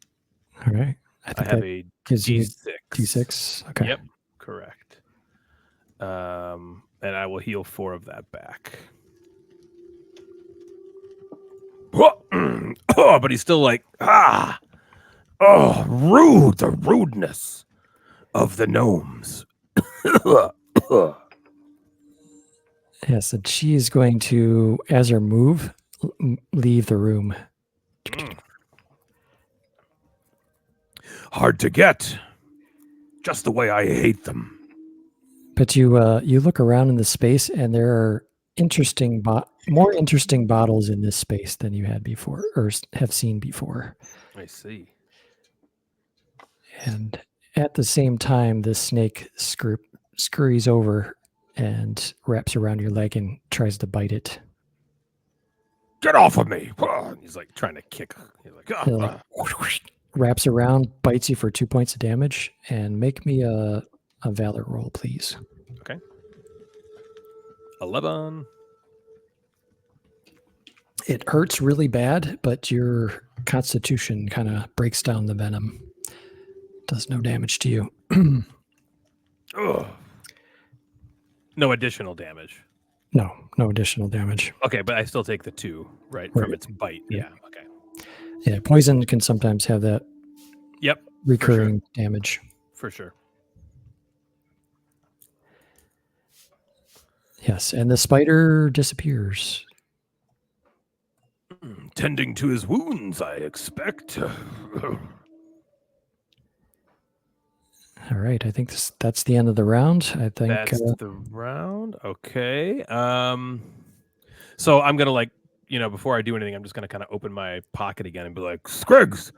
[SPEAKER 2] All right.
[SPEAKER 1] I
[SPEAKER 2] think
[SPEAKER 1] have
[SPEAKER 2] that
[SPEAKER 1] a
[SPEAKER 2] gives you
[SPEAKER 1] D6.
[SPEAKER 2] D6. Okay.
[SPEAKER 1] Yep, correct. And I will heal 4 of that back. Oh, but he's still like,
[SPEAKER 3] Oh, rude! The rudeness of the gnomes.
[SPEAKER 2] Yes, and she is going to, as her move, leave the room.
[SPEAKER 3] Hard to get. Just the way I hate them.
[SPEAKER 2] But you look around in the space, and there are more interesting bottles in this space than you had before or have seen before.
[SPEAKER 1] I see.
[SPEAKER 2] And at the same time, the snake scurries over and wraps around your leg and tries to bite it.
[SPEAKER 3] Get off of me!
[SPEAKER 1] He's like trying to kick. He's like,
[SPEAKER 2] It, like, wraps around, bites you for 2 points of damage, and make me a valor roll, please.
[SPEAKER 1] 11.
[SPEAKER 2] It hurts really bad, but your constitution kind of breaks down the venom. Does no damage to you.
[SPEAKER 3] Ugh.
[SPEAKER 1] No additional damage.
[SPEAKER 2] No additional damage.
[SPEAKER 1] Okay, but I still take the 2, right, from
[SPEAKER 2] Right.
[SPEAKER 1] its bite. Yeah. Okay.
[SPEAKER 2] Yeah, poison can sometimes have that
[SPEAKER 1] Yep.
[SPEAKER 2] recurring damage.
[SPEAKER 1] For sure.
[SPEAKER 2] Yes, and the spider disappears.
[SPEAKER 3] Tending to his wounds, I expect.
[SPEAKER 2] All right, I think that's the end of the round. I think
[SPEAKER 1] That's the round. Okay. So I'm gonna before I do anything, I'm just gonna kind of open my pocket again and be like,
[SPEAKER 3] Scruggs,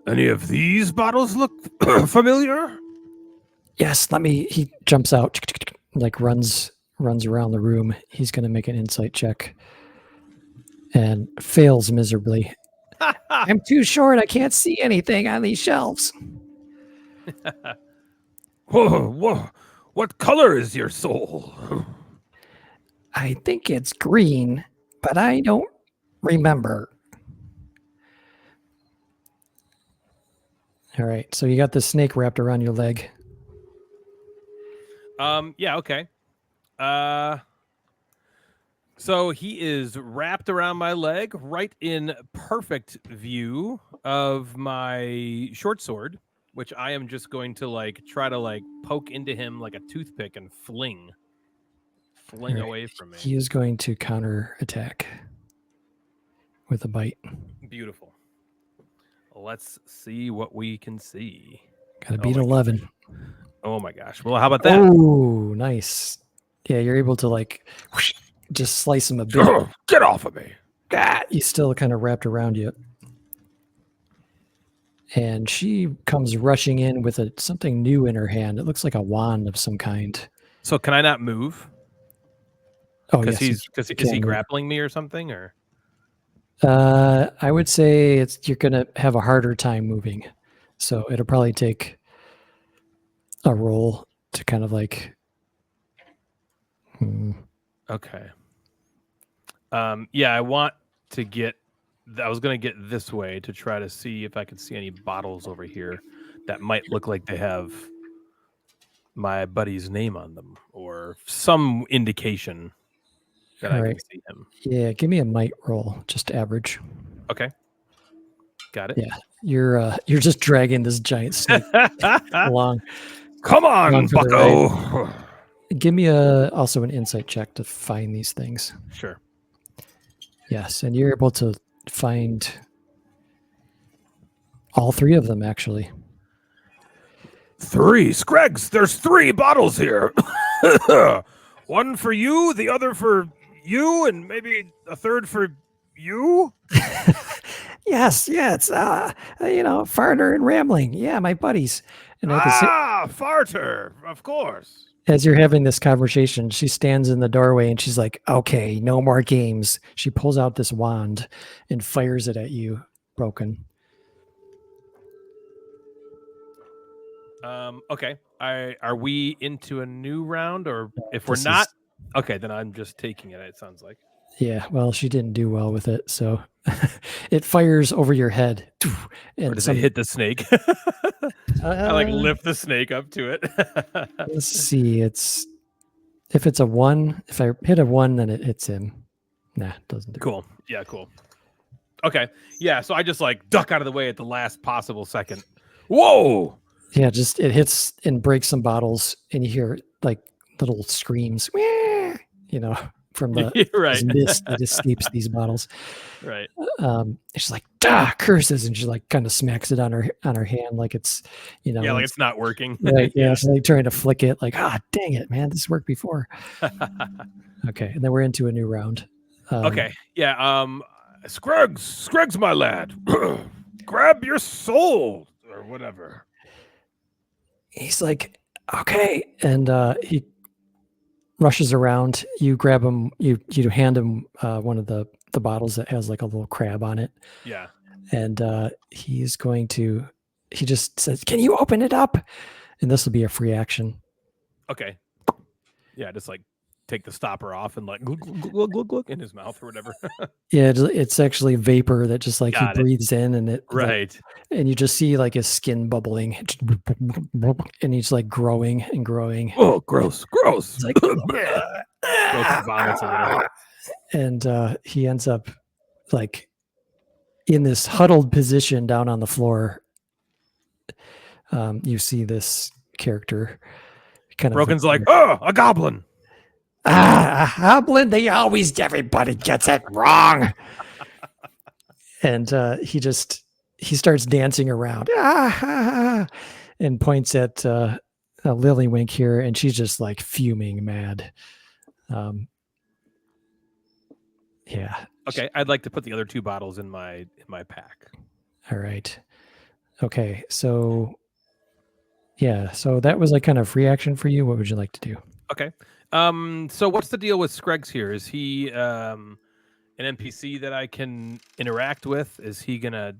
[SPEAKER 3] any of these bottles look familiar?
[SPEAKER 2] yes, he jumps out, like runs around the room. He's going to make an insight check and fails miserably. I'm too short. I can't see anything on these shelves.
[SPEAKER 3] Whoa, what color is your soul?
[SPEAKER 2] I think it's green, but I don't remember. All right, so you got the snake wrapped around your leg.
[SPEAKER 1] Yeah, okay. So he is wrapped around my leg, right in perfect view of my short sword, which I am just going to try to poke into him like a toothpick and fling
[SPEAKER 2] Right.
[SPEAKER 1] away from me.
[SPEAKER 2] He is going to counter attack with a bite.
[SPEAKER 1] Beautiful. Let's see what we can see.
[SPEAKER 2] Got to beat 11.
[SPEAKER 1] Oh my gosh. Well, how about that?
[SPEAKER 2] Oh, nice. Yeah, you're able to whoosh, just slice him a bit.
[SPEAKER 3] Get off of me!
[SPEAKER 2] He's still kind of wrapped around you. And she comes rushing in with something new in her hand. It looks like a wand of some kind.
[SPEAKER 1] So can I not move?
[SPEAKER 2] Oh,
[SPEAKER 1] Because
[SPEAKER 2] yes,
[SPEAKER 1] is he
[SPEAKER 2] can move.
[SPEAKER 1] grappling me or something? Or
[SPEAKER 2] I would say you're gonna have a harder time moving. So it'll probably take a roll to kind of
[SPEAKER 1] okay. Yeah, I want to get. I was gonna get this way to try to see if I could see any bottles over here that might look like they have my buddy's name on them or some indication that I can see him.
[SPEAKER 2] Yeah, give me a might roll, just average.
[SPEAKER 1] Okay. Got it.
[SPEAKER 2] Yeah, you're just dragging this giant snake along.
[SPEAKER 3] Come on,
[SPEAKER 2] Along for the
[SPEAKER 3] bucko!
[SPEAKER 2] Give me also an insight check to find these things.
[SPEAKER 1] Sure.
[SPEAKER 2] Yes, and you're able to find all 3 of them, actually.
[SPEAKER 3] 3, Scruggs, there's 3 bottles here. One for you, the other for you, and maybe a third for you?
[SPEAKER 2] Yes, it's Farter and Rambling. Yeah, my buddies. And
[SPEAKER 3] Farter, of course.
[SPEAKER 2] as you're having this conversation, she stands in the doorway and she's like, "Okay, no more games." She pulls out this wand and fires it at you, Broken.
[SPEAKER 1] Okay. Are we into a new round, or if we're not, okay, then I'm just taking it. It sounds like.
[SPEAKER 2] Yeah, well, she didn't do well with it, so it fires over your head.
[SPEAKER 1] Or does it hit the snake? I lift the snake up to it.
[SPEAKER 2] Let's see. If it's a 1, if I hit a 1, then it hits him. Nah, it doesn't do.
[SPEAKER 1] Cool. Yeah, cool. Okay. Yeah. So I just like duck out of the way at the last possible second.
[SPEAKER 3] Whoa!
[SPEAKER 2] Yeah, just it hits and breaks some bottles, and you hear like little screams, you know, from the
[SPEAKER 1] Right.
[SPEAKER 2] mist that escapes these bottles.
[SPEAKER 1] Right.
[SPEAKER 2] And she's like, "Duh, curses!" And she like kind of smacks it on her hand, like it's, you know,
[SPEAKER 1] Yeah, like it's not working.
[SPEAKER 2] right. Yeah, she's like trying to flick it, like, ah, dang it, man, this worked before. Okay, and then we're into a new round.
[SPEAKER 1] Okay. Yeah.
[SPEAKER 3] Scruggs, my lad. Grab your soul or whatever.
[SPEAKER 2] He's like, okay, and he rushes around. You grab him. You hand him one of the bottles that has like a little crab on it,
[SPEAKER 1] Yeah.
[SPEAKER 2] and he's going to. He just says, "Can you open it up?" And this will be a free action.
[SPEAKER 1] Okay. Yeah. Just like take the stopper off and like glug, glug, glug, glug, glug in his mouth or whatever.
[SPEAKER 2] Yeah, it's actually vapor that just like
[SPEAKER 1] Got
[SPEAKER 2] he
[SPEAKER 1] it.
[SPEAKER 2] breathes in, and it like,
[SPEAKER 1] Right.
[SPEAKER 2] and you just see like his skin bubbling, and he's like growing and growing.
[SPEAKER 3] Oh, gross.
[SPEAKER 2] He's like,
[SPEAKER 1] Goes and vomits a little.
[SPEAKER 2] and he ends up like in this huddled position down on the floor. You see this character kind of
[SPEAKER 3] Broken's like, oh, a goblin.
[SPEAKER 2] a goblin. Everybody gets it wrong. And he starts dancing around and points at Lillywink here, and she's just like fuming mad. Yeah.
[SPEAKER 1] Okay. I'd like to put the other two bottles in my pack.
[SPEAKER 2] All right. Okay. So yeah. So that was like kind of free action for you. What would you like to do?
[SPEAKER 1] Okay. So what's the deal with Scruggs here? Is he an NPC that I can interact with? Is he can I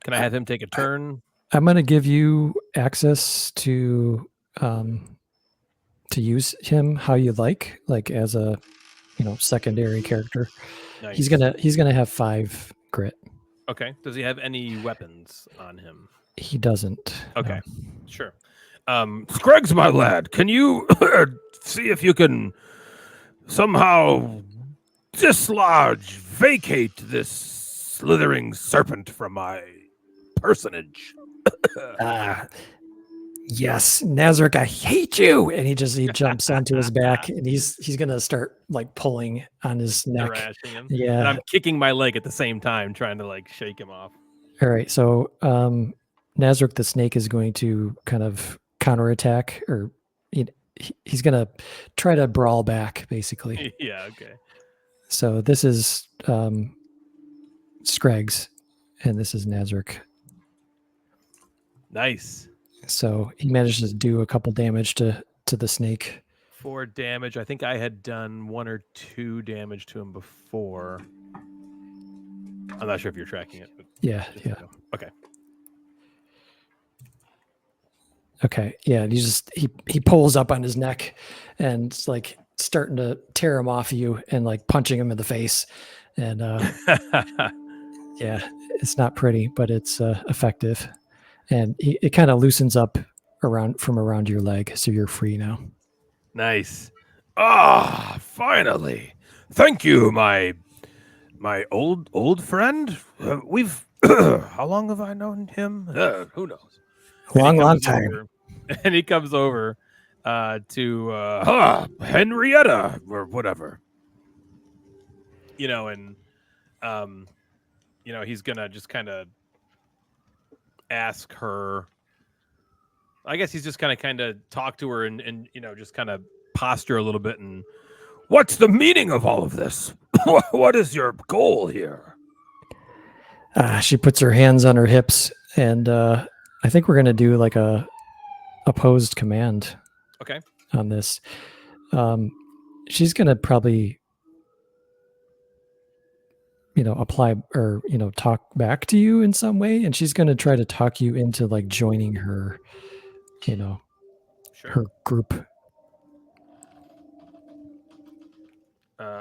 [SPEAKER 1] have him take a turn?
[SPEAKER 2] I'm going to give you access to use him how you like as a, secondary character.
[SPEAKER 1] Nice.
[SPEAKER 2] He's gonna have 5 grit.
[SPEAKER 1] Okay. Does he have any weapons on him?
[SPEAKER 2] He doesn't.
[SPEAKER 1] Okay. Sure.
[SPEAKER 3] Scruggs, my lad, can you see if you can somehow vacate this slithering serpent from my personage?
[SPEAKER 2] Yes, Nazarick, I hate you. And he jumps onto his back, and he's gonna start like pulling on his neck.
[SPEAKER 1] Thrashing him.
[SPEAKER 2] Yeah.
[SPEAKER 1] And I'm kicking my leg at the same time, trying to like shake him off.
[SPEAKER 2] All right. So Nazarick the snake is going to kind of counterattack, or he's gonna try to brawl back, basically.
[SPEAKER 1] Yeah. Okay.
[SPEAKER 2] So this is Scruggs, and this is Nazarick.
[SPEAKER 1] Nice.
[SPEAKER 2] So he manages to do a couple damage to the snake.
[SPEAKER 1] 4 damage. I think I had done 1 or 2 damage to him before. I'm not sure if you're tracking it. But
[SPEAKER 2] Yeah.
[SPEAKER 1] Okay.
[SPEAKER 2] Okay. Yeah. And he pulls up on his neck, and it's like starting to tear him off you and like punching him in the face. And yeah, it's not pretty, but it's effective. And it kind of loosens up from around your leg, so you're free now.
[SPEAKER 1] Nice.
[SPEAKER 3] Ah, finally. Thank you, my old friend. We've how long have I known him? Who knows?
[SPEAKER 2] Long time.
[SPEAKER 1] Over, and he comes over to
[SPEAKER 3] Henrietta or whatever.
[SPEAKER 1] And he's gonna just kind of ask her. I guess he's just kind of talk to her and just kind of posture a little bit. And
[SPEAKER 3] what's the meaning of all of this? What is your goal here?
[SPEAKER 2] She puts her hands on her hips, and I think we're gonna do like a opposed command.
[SPEAKER 1] Okay.
[SPEAKER 2] On this, she's gonna probably apply or talk back to you in some way, and she's gonna try to talk you into like joining her,
[SPEAKER 1] Sure.
[SPEAKER 2] her group.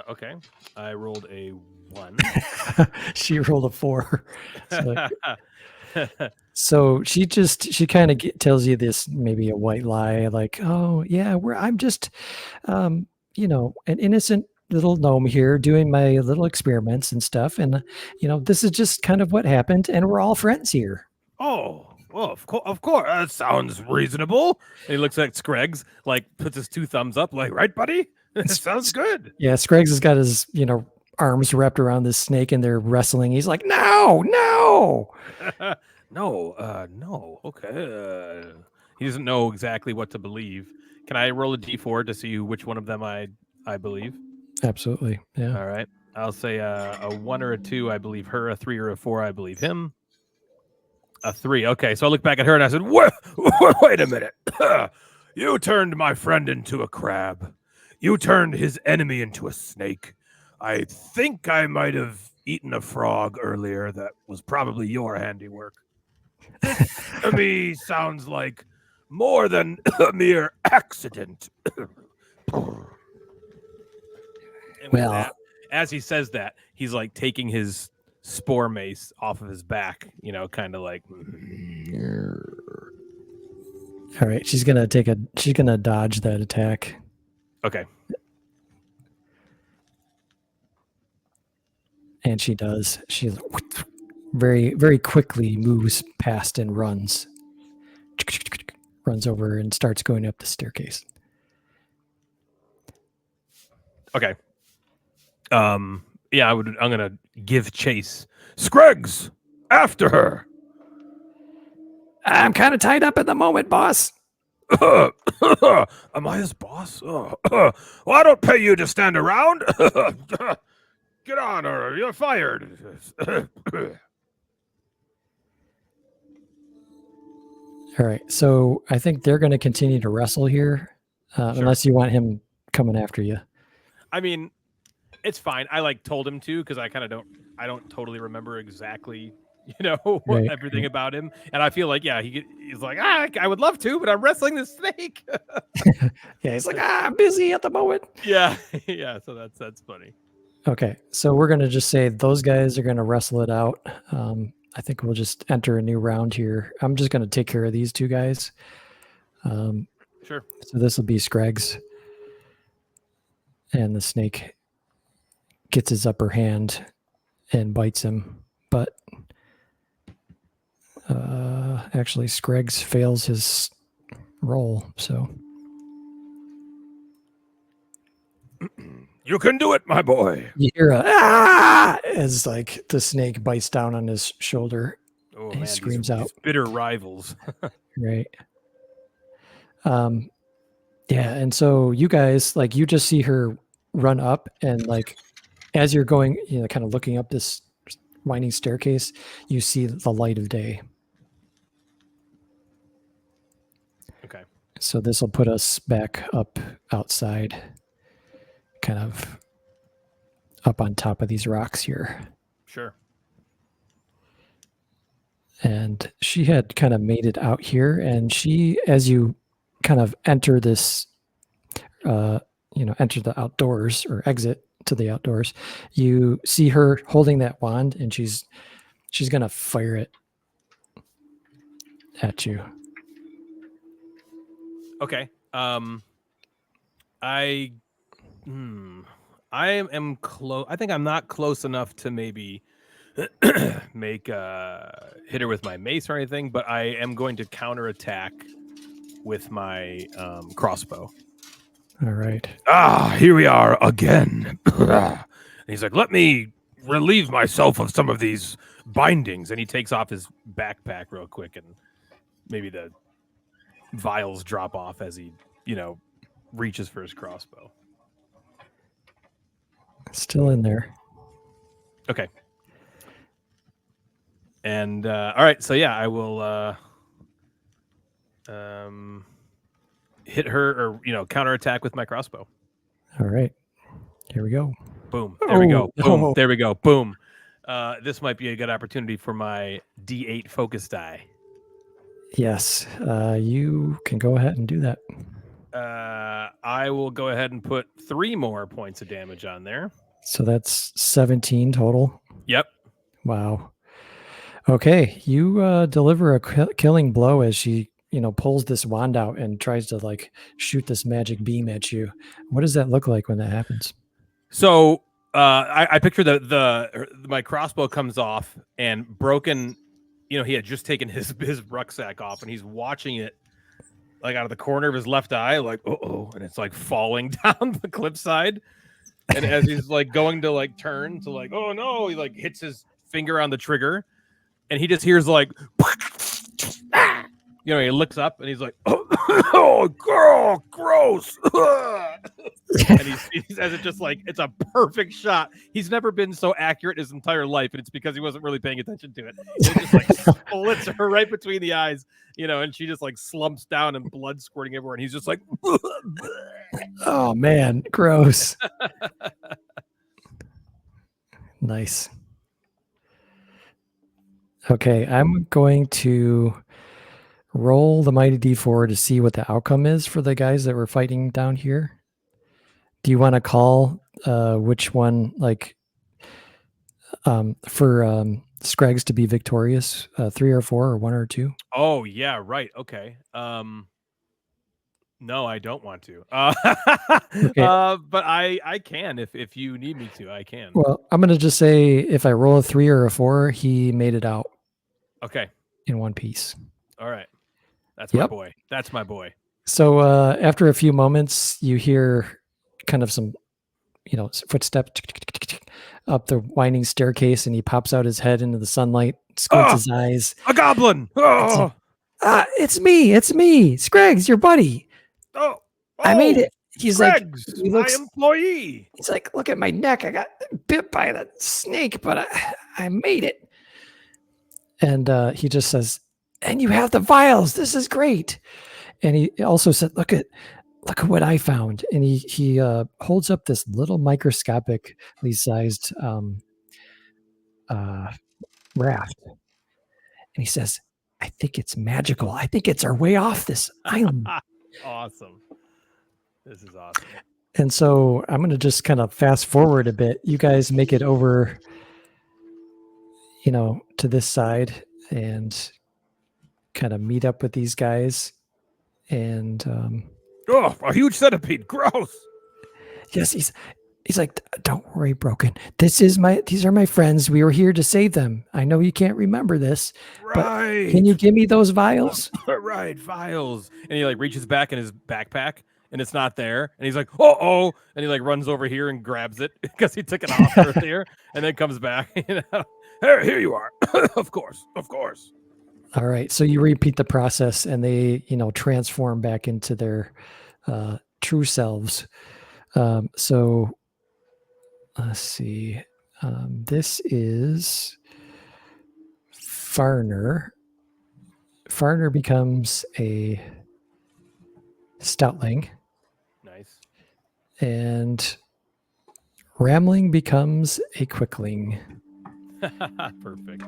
[SPEAKER 1] Okay. I rolled a 1.
[SPEAKER 2] She rolled a 4. So she kind of tells you this, maybe a white lie, like, oh yeah, I'm just, an innocent little gnome here doing my little experiments and stuff. And, this is just kind of what happened. And we're all friends here.
[SPEAKER 3] Oh, well, of course. That sounds reasonable.
[SPEAKER 1] And he looks at Scraggs, like puts his 2 thumbs up, like,
[SPEAKER 3] Right, buddy? Sounds good.
[SPEAKER 2] Yeah, Scraggs has got his, arms wrapped around this snake and they're wrestling. He's like, no.
[SPEAKER 1] no. Okay. He doesn't know exactly what to believe. Can I roll a d4 to see which one of them I believe?
[SPEAKER 2] Absolutely. Yeah.
[SPEAKER 1] All right. I'll say a 1 or a 2, I believe her. A 3 or a 4, I believe him. A 3. Okay, so I look back at her and I said,
[SPEAKER 3] Wait a minute. You turned my friend into a crab. You turned his enemy into a snake. I think I might have eaten a frog earlier. That was probably your handiwork. This to me sounds like more than a mere accident.
[SPEAKER 1] And with
[SPEAKER 2] Well-
[SPEAKER 1] that, as he says that, he's like taking his spore mace off of his back, kind of like.
[SPEAKER 2] All right. She's going to dodge that attack.
[SPEAKER 1] Okay.
[SPEAKER 2] And she does. She very, very quickly moves past and runs over and starts going up the staircase.
[SPEAKER 1] Okay. Yeah, I'm gonna give chase.
[SPEAKER 3] Scraggs, after her.
[SPEAKER 2] I'm kind of tied up at the moment, boss.
[SPEAKER 3] Am I his boss? Well, I don't pay you to stand around. Get on, or you're fired.
[SPEAKER 2] All right. So I think they're going to continue to wrestle here, unless you want him coming after you.
[SPEAKER 1] I mean, it's fine. I told him to because I kind of don't totally remember exactly,
[SPEAKER 2] Right,
[SPEAKER 1] everything about him. And I feel like, yeah, he's like, I would love to, but I'm wrestling this snake.
[SPEAKER 2] Yeah. He's like, I'm busy at the moment.
[SPEAKER 1] Yeah. Yeah. So that's funny.
[SPEAKER 2] Okay. So we're going to just say those guys are going to wrestle it out. I think we'll just enter a new round here. I'm just going to take care of these 2 guys.
[SPEAKER 1] Sure.
[SPEAKER 2] So this will be Scraggs. And the snake gets his upper hand and bites him. But actually, Scraggs fails his roll. So
[SPEAKER 3] You can do it, my boy.
[SPEAKER 2] you hear a ah as like the snake bites down on his shoulder.
[SPEAKER 1] Oh,
[SPEAKER 2] He
[SPEAKER 1] man,
[SPEAKER 2] screams
[SPEAKER 1] these
[SPEAKER 2] out.
[SPEAKER 1] bitter rivals.
[SPEAKER 2] Right. Yeah, and so you guys, you just see her run up and as you're going, kind of looking up this winding staircase, you see the light of day.
[SPEAKER 1] Okay.
[SPEAKER 2] So this will put us back up outside, kind of up on top of these rocks here.
[SPEAKER 1] Sure.
[SPEAKER 2] And she had kind of made it out here, and she, as you kind of enter this, enter the outdoors or exit to the outdoors, you see her holding that wand, and she's gonna fire it at you.
[SPEAKER 1] Okay. I am close. I think I'm not close enough to maybe make hit her with my mace or anything, but I am going to counterattack with my crossbow.
[SPEAKER 2] All right.
[SPEAKER 3] Here we are again. And he's like, let me relieve myself of some of these bindings.
[SPEAKER 1] And he takes off his backpack real quick, and maybe the vials drop off as he, reaches for his crossbow.
[SPEAKER 2] Still in there.
[SPEAKER 1] Okay. And all right, so yeah, I will hit her or counterattack with my crossbow.
[SPEAKER 2] All right. Here we go.
[SPEAKER 1] Boom. There we go.
[SPEAKER 2] Oh,
[SPEAKER 1] Boom.
[SPEAKER 2] oh.
[SPEAKER 1] There we go. Boom. This might be a good opportunity for my D8 focus die.
[SPEAKER 2] Yes. You can go ahead and do that.
[SPEAKER 1] I will go ahead and put 3 more points of damage on there.
[SPEAKER 2] So that's 17 total.
[SPEAKER 1] Yep.
[SPEAKER 2] Wow. Okay, you deliver a killing blow as she, pulls this wand out and tries to shoot this magic beam at you. What does that look like when that happens?
[SPEAKER 1] So I picture my crossbow comes off and Broken, he had just taken his rucksack off and he's watching it like out of the corner of his left eye, like, and it's like falling down the cliffside. And as he's like going to like turn to like, oh no, he like hits his finger on the trigger and he just hears like, he looks up and he's like, oh, girl, gross. And he says it just like, it's a perfect shot. He's never been so accurate his entire life. And it's because he wasn't really paying attention to it. It just like splits her right between the eyes, and she just like slumps down and blood squirting everywhere. And he's just like,
[SPEAKER 2] oh man, gross. Nice. Okay, I'm going to roll the mighty D4 to see what the outcome is for the guys that were fighting down here. Do you want to call which one, like, for Scraggs to be victorious, 3 or 4 or 1 or 2?
[SPEAKER 1] Oh yeah, right. Okay. No, I don't want to.
[SPEAKER 2] Okay.
[SPEAKER 1] But I can if you need me to. I can.
[SPEAKER 2] Well, I'm gonna just say if I roll a 3 or a 4, he made it out.
[SPEAKER 1] Okay.
[SPEAKER 2] In one piece.
[SPEAKER 1] All right. That's my boy. That's my boy.
[SPEAKER 2] So after a few moments, you hear kind of some, footsteps up the winding staircase, and he pops out his head into the sunlight, squints his eyes.
[SPEAKER 3] A goblin! Oh,
[SPEAKER 2] it's me, Scraggs, your buddy.
[SPEAKER 3] oh,
[SPEAKER 2] I made it. He's
[SPEAKER 3] Scraggs,
[SPEAKER 2] like, he looks,
[SPEAKER 3] my employee.
[SPEAKER 2] He's like, look at my neck. I got bit by the snake, but I made it. And he just says, and you have the vials. This is great. And he also said, look at what I found. And he holds up this little microscopically sized raft. And he says, I think it's magical. I think it's our way off this island.
[SPEAKER 1] Awesome. This is awesome.
[SPEAKER 2] And so I'm going to just kind of fast forward a bit. You guys make it over, to this side and kind of meet up with these guys. And
[SPEAKER 3] a huge centipede. Gross.
[SPEAKER 2] Yes, he's like, don't worry, Broken. These are my friends. We were here to save them. I know you can't remember this, but can you give me those vials?
[SPEAKER 1] Right, vials. And he like reaches back in his backpack and it's not there. And he's like, oh, and he like runs over here and grabs it because he took it off earlier and then comes back.
[SPEAKER 3] Here you are. Of course.
[SPEAKER 2] All right. So you repeat the process and they, transform back into their true selves. So let's see. This is Farner. Farner becomes a stoutling.
[SPEAKER 1] Nice.
[SPEAKER 2] And Ramling becomes a quickling.
[SPEAKER 1] Perfect.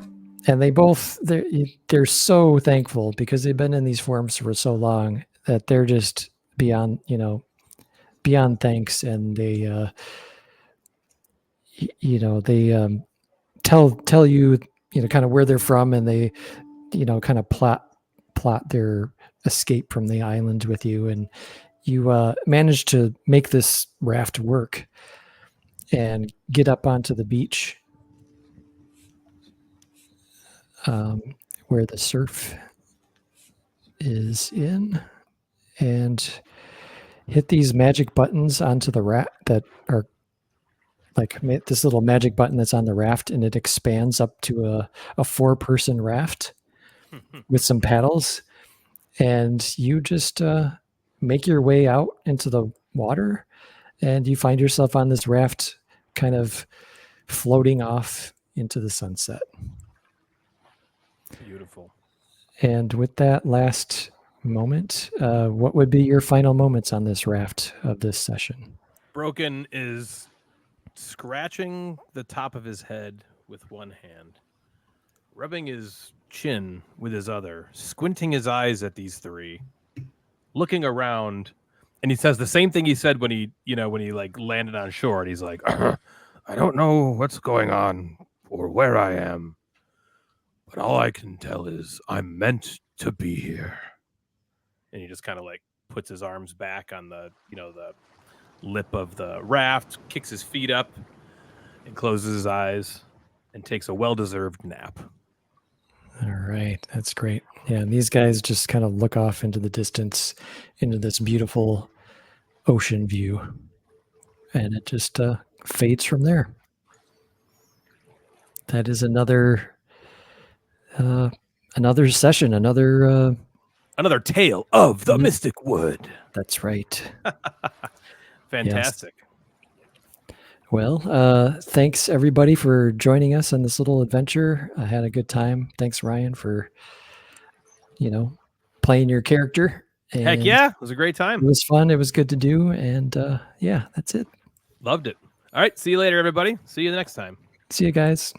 [SPEAKER 2] And they're so thankful because they've been in these forms for so long that they're just beyond thanks. And they, they tell you, kind of where they're from, and they, kind of plot their escape from the island with you. And you manage to make this raft work and get up onto the beach. Where the surf is in, and hit these magic buttons onto the raft that are like this little magic button that's on the raft, and it expands up to a 4-person raft with some paddles, and you just make your way out into the water, and you find yourself on this raft kind of floating off into the sunset.
[SPEAKER 1] Beautiful.
[SPEAKER 2] And with that last moment, what would be your final moments on this raft of this session?
[SPEAKER 1] Broken is scratching the top of his head with one hand, rubbing his chin with his other, squinting his eyes at these three, looking around, and he says the same thing he said when he like landed on shore. And he's like,
[SPEAKER 3] I don't know what's going on or where I am, but all I can tell is I'm meant to be here.
[SPEAKER 1] And he just kind of like puts his arms back on the lip of the raft, kicks his feet up, and closes his eyes, and takes a well-deserved nap.
[SPEAKER 2] All right, that's great. Yeah, and these guys just kind of look off into the distance, into this beautiful ocean view, and it just fades from there. That is another session,
[SPEAKER 1] Another tale of the
[SPEAKER 2] Mhm.
[SPEAKER 1] Mystic Wood.
[SPEAKER 2] That's right.
[SPEAKER 1] Fantastic.
[SPEAKER 2] Well, thanks everybody for joining us on this little adventure. I had a good time. Thanks, Ryan, for playing your character.
[SPEAKER 1] Heck
[SPEAKER 2] And
[SPEAKER 1] yeah, it was a great
[SPEAKER 2] it
[SPEAKER 1] time.
[SPEAKER 2] was fun. It was good to do. And yeah, that's it.
[SPEAKER 1] Loved it. All right, see you later, everybody. See you the next time.
[SPEAKER 2] See you guys.